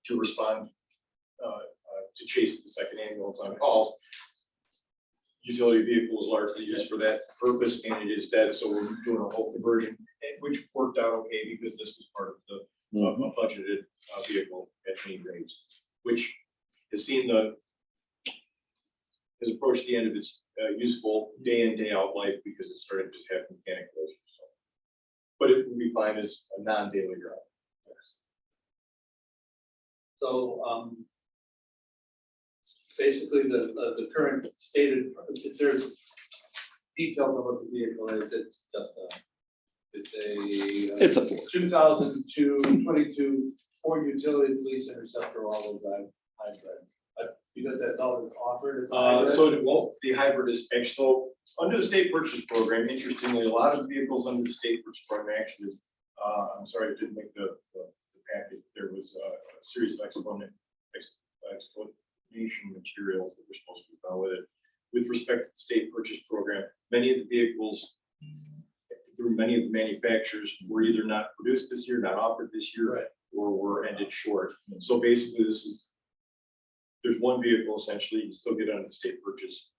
to respond, to chase the second ambulance on calls. Utility vehicle is largely used for that purpose, and it is dead, so we're doing a whole conversion, which worked out okay because this was part of the budgeted vehicle at any rate, which has seen has approached the end of its useful day in, day out life because it started to have mechanical issues. So. But it will be fine as a non-daily drive. Yes. So, basically, the current stated, there's details of what the vehicle is, it's just It's a Ford. 2002, 22 Ford utility police interceptor all-wheel drive hybrid. Because that's all that's offered. Is The hybrid is actually, so under the state purchase program, interestingly, a lot of vehicles under the state purchase program actually, I'm sorry, I didn't make the package. There was a series of explanation materials that were supposed to be done with it. With respect to the state purchase program, many of the vehicles through many of the manufacturers were either not produced this year, not offered this year, Right. or were ended short. So basically, there's one vehicle essentially, you still get under the state purchase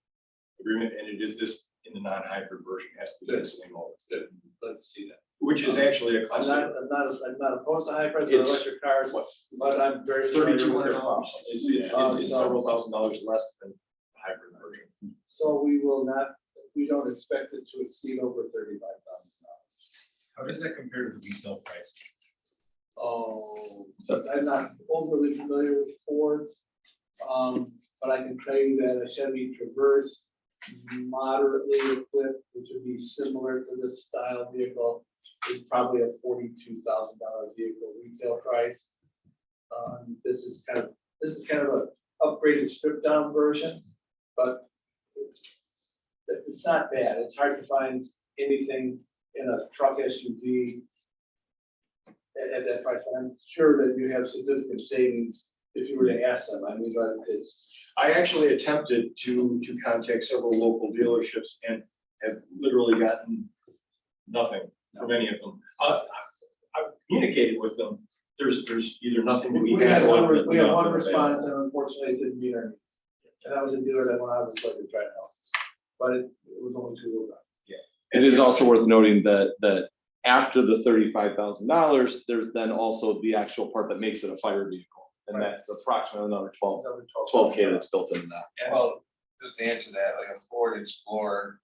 agreement, and it is this in the non-hybrid version, has to be the same model. Good. Let's see that. Which is actually a I'm cost. not opposed to hybrids or It's- electric cars, but I'm very. $3,200. It's several $1,000s less than the hybrid version. So we don't expect it to exceed over $35,000. How does that compare to the retail price? Oh, I'm not overly familiar with Fords. But I can tell you that a Chevy Traverse, moderately equipped, which would be similar to this style vehicle, is probably a $42,000 vehicle retail price. This is kind of a upgraded stripped down version, but it's not bad. It's hard to find anything in a truck SUV at that price. I'm sure that you have significant savings if you were to ask them. I mean, but it's. I actually attempted to contact several local dealerships and have literally gotten nothing from any of them. I've communicated with them. There's either nothing that We have. had or we had one nothing response, and unfortunately it didn't meet our needs. And that was a dealer that went out and started to try to help. But it was only 2 wheel drive. It is also worth noting that after the $35,000, there's then also the actual part that makes it a fire vehicle. And that's approximately another 12K that's built into that. Well, just to answer that, like a Ford Explorer,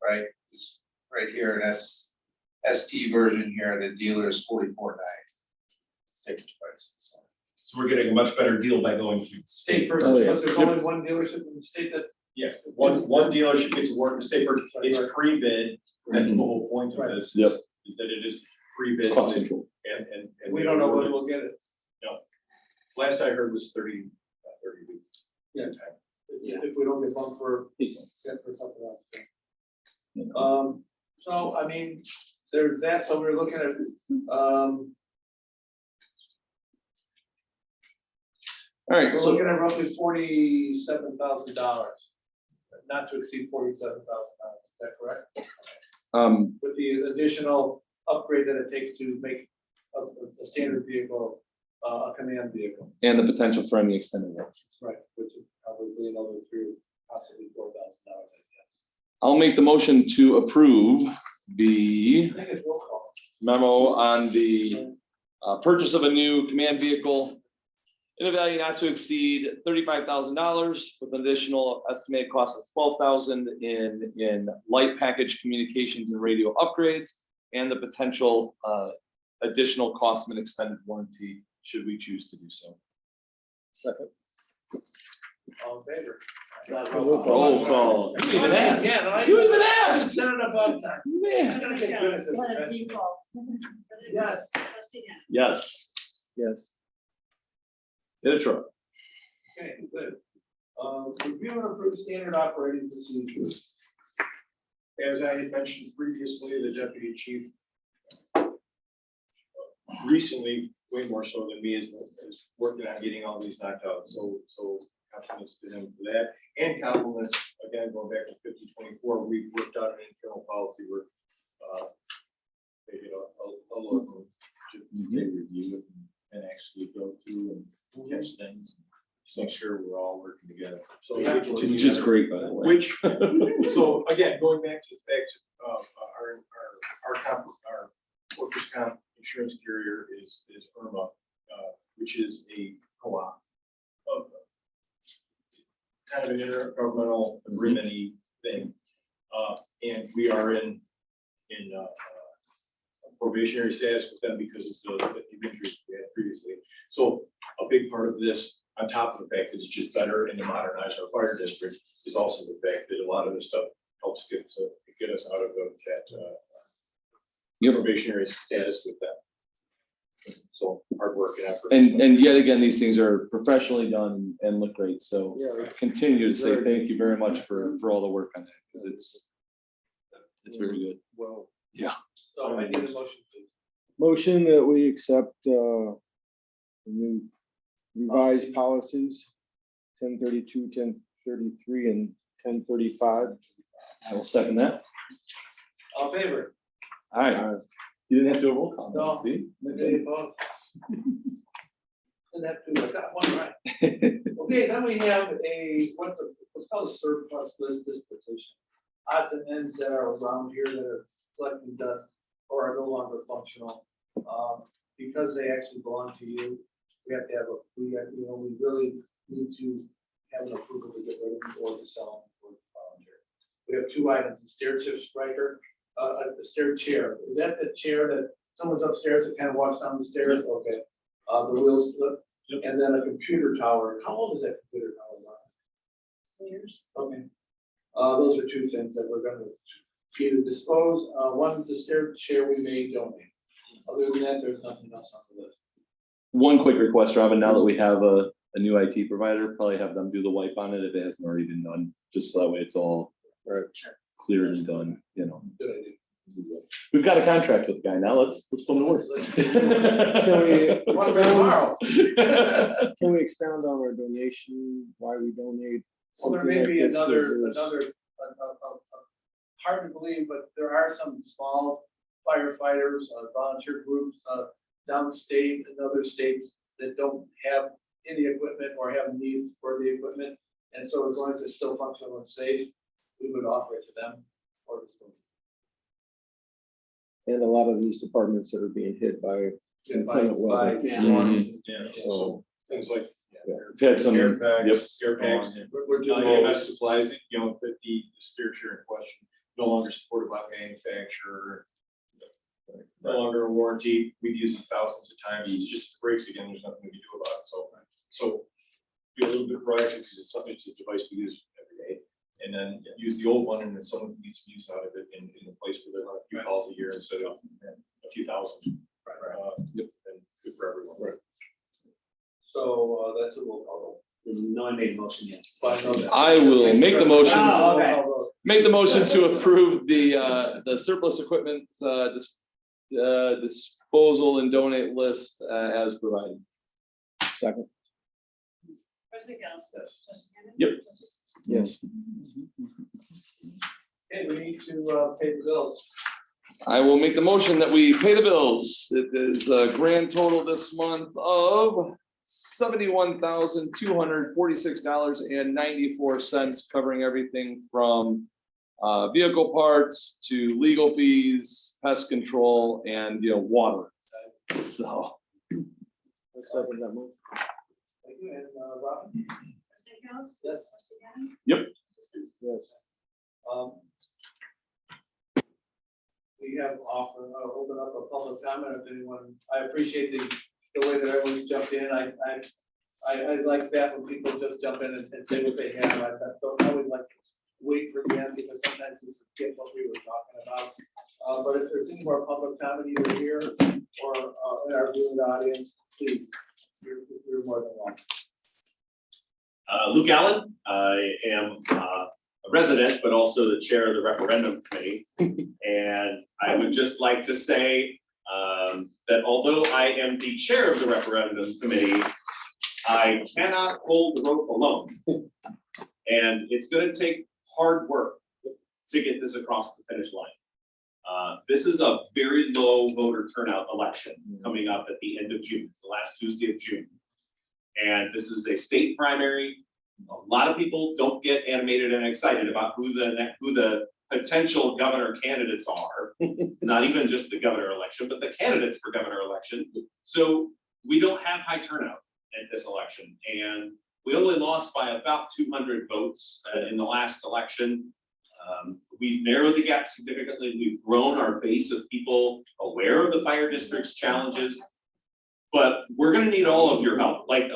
right? It's right here, an ST version here, the dealer is $44,900. Takes the price. So we're getting a much better deal by going to State purchase, Oh, yeah. but there's only one dealership in the state that. Yeah, one dealership gets to work the state purchase. It's a pre-bid. That's the whole point of this. Yep. Is that it is pre-bid. Cost control. And We don't know when we'll get it. Last I heard was 30 weeks. Yeah. If we don't get bumped for something else. So, I mean, there's that, so we're looking at, All right, we're so looking at roughly $47,000, not to exceed $47,000, is that correct? With the additional upgrade that it takes to make a standard vehicle, a command vehicle. and the potential for any extended warranty. Right, which is probably another possibly $4,000. I'll make the motion to approve the I think it's roll call. memo on the purchase of a new command vehicle in a value not to exceed $35,000 with an additional estimated cost of $12,000 in light package communications and radio upgrades, and the potential additional cost of an extended warranty should we choose to do so. Second. All in favor? Roll call. You even asked. Yeah, You even asked. Said it above time. Man. I'm gonna get good at this. What a default. Yes. Trustee Ham. Yes. Yes. Hit it, Troy. Okay, good. Review and approve standard operating procedures. As I had mentioned previously, the deputy chief recently, way more so than me, is working on getting all these knocked out. So compliments to him for that. And compliments, again, going back to 5024, we've worked out an internal policy where they did a look to review it and actually go through and catch things. Just make sure we're all working together. So we continue Which is that. great, by the way. Which, so again, going back to the fact of our workers' comp insurance carrier is IRMA, which is a co-op. Kind of an intergovernmental agreement-y thing. And we are in probationary status with them because of the injuries we had previously. So a big part of this, on top of the fact that it's just better and to modernize our fire district, is also the fact that a lot of this stuff helps get us out of that probationary status with them. So hard work and effort. And yet again, these things are professionally done and look great. So Yeah. I continue to say Very thank you very much for all the work on that, because it's very good. Well, So I need a motion, please. motion that we accept the new revised policies, 1032, 1033, and 1035. I will second that. All in favor? All right. You didn't have to do a roll call. No. See? Any opposed? Didn't have to, I got one right. Okay, then we have what's called a surplus list disposition. Odds and ends that are around here that are collecting dust or are no longer functional. Because they actually belong to you, we have to have we really need to have an approval to get rid of them or to sell them. We have two items, the stair chip striker, the stair chair. Is that the chair that someone's upstairs that kind of walks down the stairs? Okay. The wheels flip, and then a computer tower. How old is that computer tower? Years. Okay. Those are two things that we're gonna either dispose. One, the stair chair we may donate. Other than that, there's nothing else on the list. One quick request, Robin, now that we have a new IT provider, probably have them do the wipe on it if it hasn't already been done, just so that way it's all clear and done, Good idea. We've got a contract with the guy now, let's put him to work. Can we What about tomorrow? Can we expound on our donation, why we donate? Well, there something may like be this, another, because hard to believe, but there are some small firefighters, volunteer groups, downstate and other states that don't have any equipment or have needs for the equipment. And so as long as it's still functional and safe, we would offer it to them or dispose. And a lot of these departments that are being hit by By- inclement weather. Yeah. So, Things like. We've had some, Air yep. packs, air packs. We're doing EMS supplies, but the stair chair in question, no longer supported by manufacturer. No longer a warranty. We've used it thousands of times. It's just breaks again. There's nothing we can do about it. So be a little bit proactive because it's something, it's a device we use every day. And then use the old one and then someone needs to use out of it in a place where they run a few calls a year instead of a few thousand. And good for everyone. Right. So that's a roll call. No one made a motion yet. I will make the motion. Oh, okay. Make the motion to approve the surplus equipment disposal and donate list as provided. second, Trustee Gals. Trustee Hammond. Yep. Trustee- yes. Okay, we need to pay the bills. I will make the motion that we pay the bills. It is a grand total this month of $71,246.94, covering everything from vehicle parts to legal fees, pest control, and water. So I second that motion. Thank you, and Robin? Trustee House? Yes. Trustee Young? Yep. Trustee Simpson? Yes. We have often open up a public comment if anyone, I appreciate the way that everyone's jumped in. I like that when people just jump in and say what they have. I don't always like to wait for the end because sometimes we forget what we were talking about. But if there's any more public comment either here or in our viewing audience, please, you're more than welcome. Luke Allen, I am a resident, but also the chair of the referendum committee. And I would just like to say that although I am the chair of the referendum committee, I cannot hold the rope alone. And it's going to take hard work to get this across the finish line. This is a very low voter turnout election coming up at the end of June. It's the last Tuesday of June. And this is a state primary. A lot of people don't get animated and excited about who the potential governor candidates are. Not even just the governor election, but the candidates for governor election. So we don't have high turnout at this election. And we only lost by about 200 votes in the last election. We've narrowed the gap significantly. We've grown our base of people aware of the fire district's challenges, but we're going to need all of your help. Like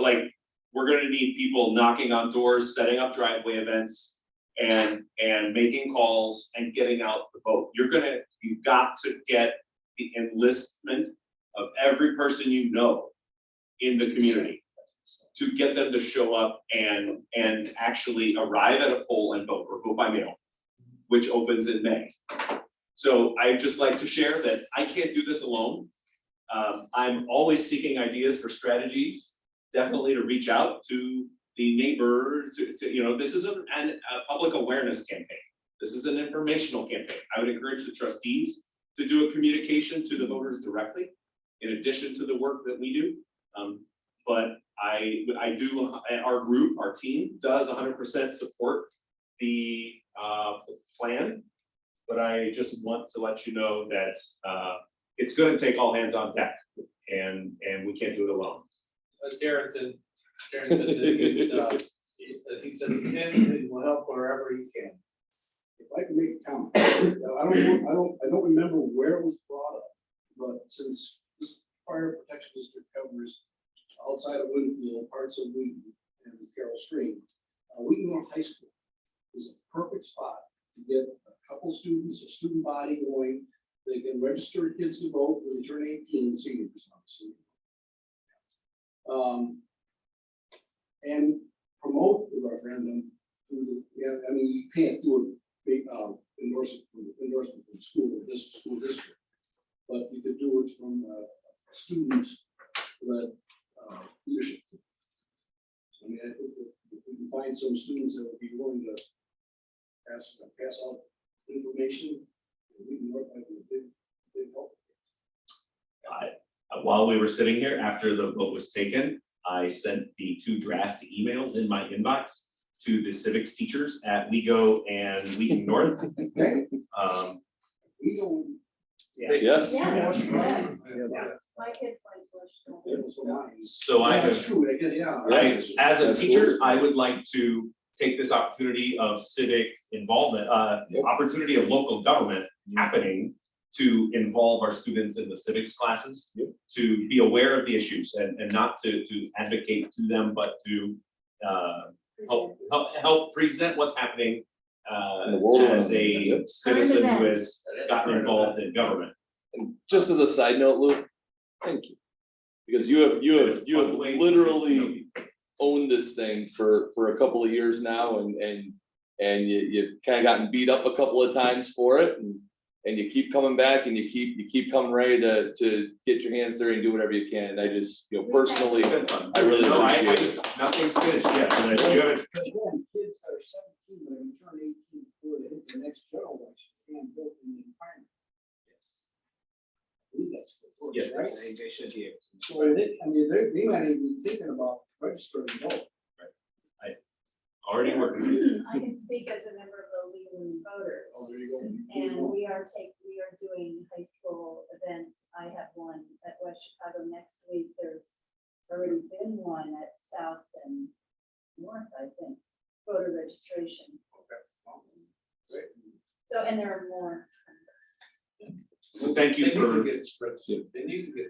we're going to need people knocking on doors, setting up driveway events, and making calls and getting out the vote. You've got to get the enlistment of every person you know in the community to get them to show up and actually arrive at a poll and vote, or vote by mail, which opens in May. So I'd just like to share that I can't do this alone. I'm always seeking ideas for strategies, definitely to reach out to the neighbor, this is a public awareness campaign. This is an informational campaign. I would encourage the trustees to do a communication to the voters directly, in addition to the work that we do. But I do, our team does 100% support the plan, but I just want to let you know that it's going to take all hands on deck, and we can't do it alone. Darrington did a good job. He said, he will help wherever he can. If I can make a comment, I don't remember where it was brought up, but since this fire protection district covers outside of Winfield, parts of Wheaton and Carroll Stream, Wheaton North High School is a perfect spot to get a couple students, a student body going. They can register kids to vote when they turn 18, seniors, obviously. And promote the referendum through you can't do a big endorsement from the school or this school district, but you could do it from a student-led leadership. I mean, I think if we can find some students that would be willing to pass out information, we can work like a big help. While we were sitting here, after the vote was taken, I sent the 2 draft emails in my inbox to the civics teachers at WeGo and Wheaton North. We don't. Yes. Yeah. Yeah. My kids like Bush. So I That's have, true, as a teacher, I would like to take this opportunity of civic involvement, opportunity of local government happening to involve our students in the civics classes, to be aware of the issues and not to advocate to them, but to help present what's happening as a citizen who has gotten involved in government. And just as a side note, Lou, thank you. Because you have literally owned this thing for a couple of years now, and you've kind of gotten beat up a couple of times for it, and you keep coming back, and you keep coming ready to get your hands dirty and do whatever you can. I just, personally, I really appreciate it. Nothing's finished yet. But you haven't- Again, kids that are 17 when they turn 18 before they hit the next general election and vote in the environment. Yes. I believe that's good, Yes, right? They should be able to. So they might even be thinking about registering to vote. Already working. I can speak as a member of the League of Voters, Oh, there you go. and we are doing high school events. I have one at West Chicago next week. There's already been one at South north, I think, voter registration. Great. So, and there are more. So thank you They need to for, get it spread. They need to get.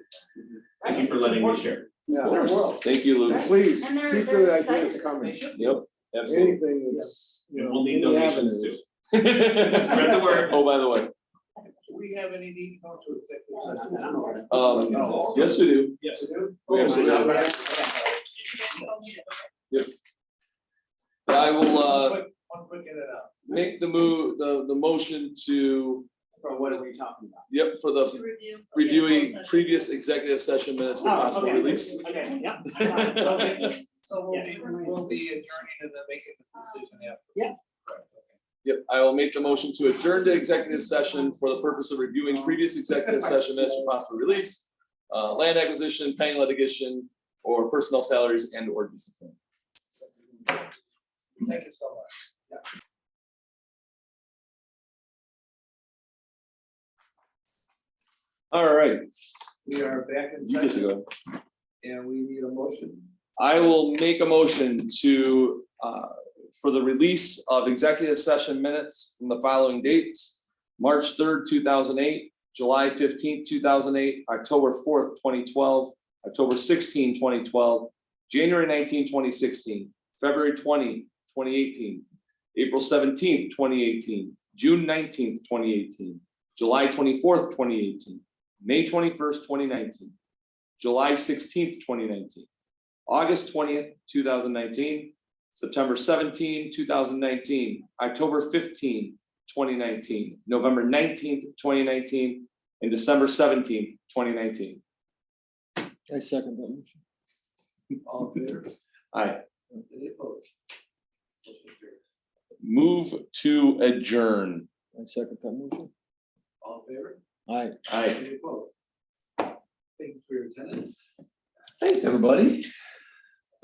thank you for letting me share. Yeah, Thank you, Luke. please, And they're keep very the excited. ideas coming. Yep, absolutely. Anything that's, you And know. we'll need any donations avenues. too. Spread the word. Oh, by the way, Do we have any need to go to executive session? yes, we do. Yes. We absolutely do. Yep. I will, One quick in and out. make the move, the motion to, For what are we talking about? yep, for the To review. reviewing previous executive session minutes for possible okay. release. Okay, yeah. So we'll Yes. we'll be adjourning and then making the decision after. Yeah. Correct, okay. Yep, I will make the motion to adjourn to executive session for the purpose of reviewing previous executive session minutes for possible release, land acquisition, pending litigation, or personnel salaries and or discipline. Thank you so much. All right, We are back in you get to session go. and we need a motion. I will make a motion to, for the release of executive session minutes from the following dates: March 3rd, 2008, July 15th, 2008, October 4th, 2012, October 16, 2012, January 19, 2016, February 20, 2018, April 17th, 2018, June 19th, 2018, July 24th, 2018, May 21st, 2019, July 16th, 2019, August 20th, 2019, September 17, 2019, October 15, 2019, November 19th, 2019, and December 17th, 2019. I second that motion. All in favor? I Any opposed? Motion carries. move to adjourn. I second that motion. All in favor? Aye. Aye. Any opposed? Thank you for your attendance. Thanks, everybody.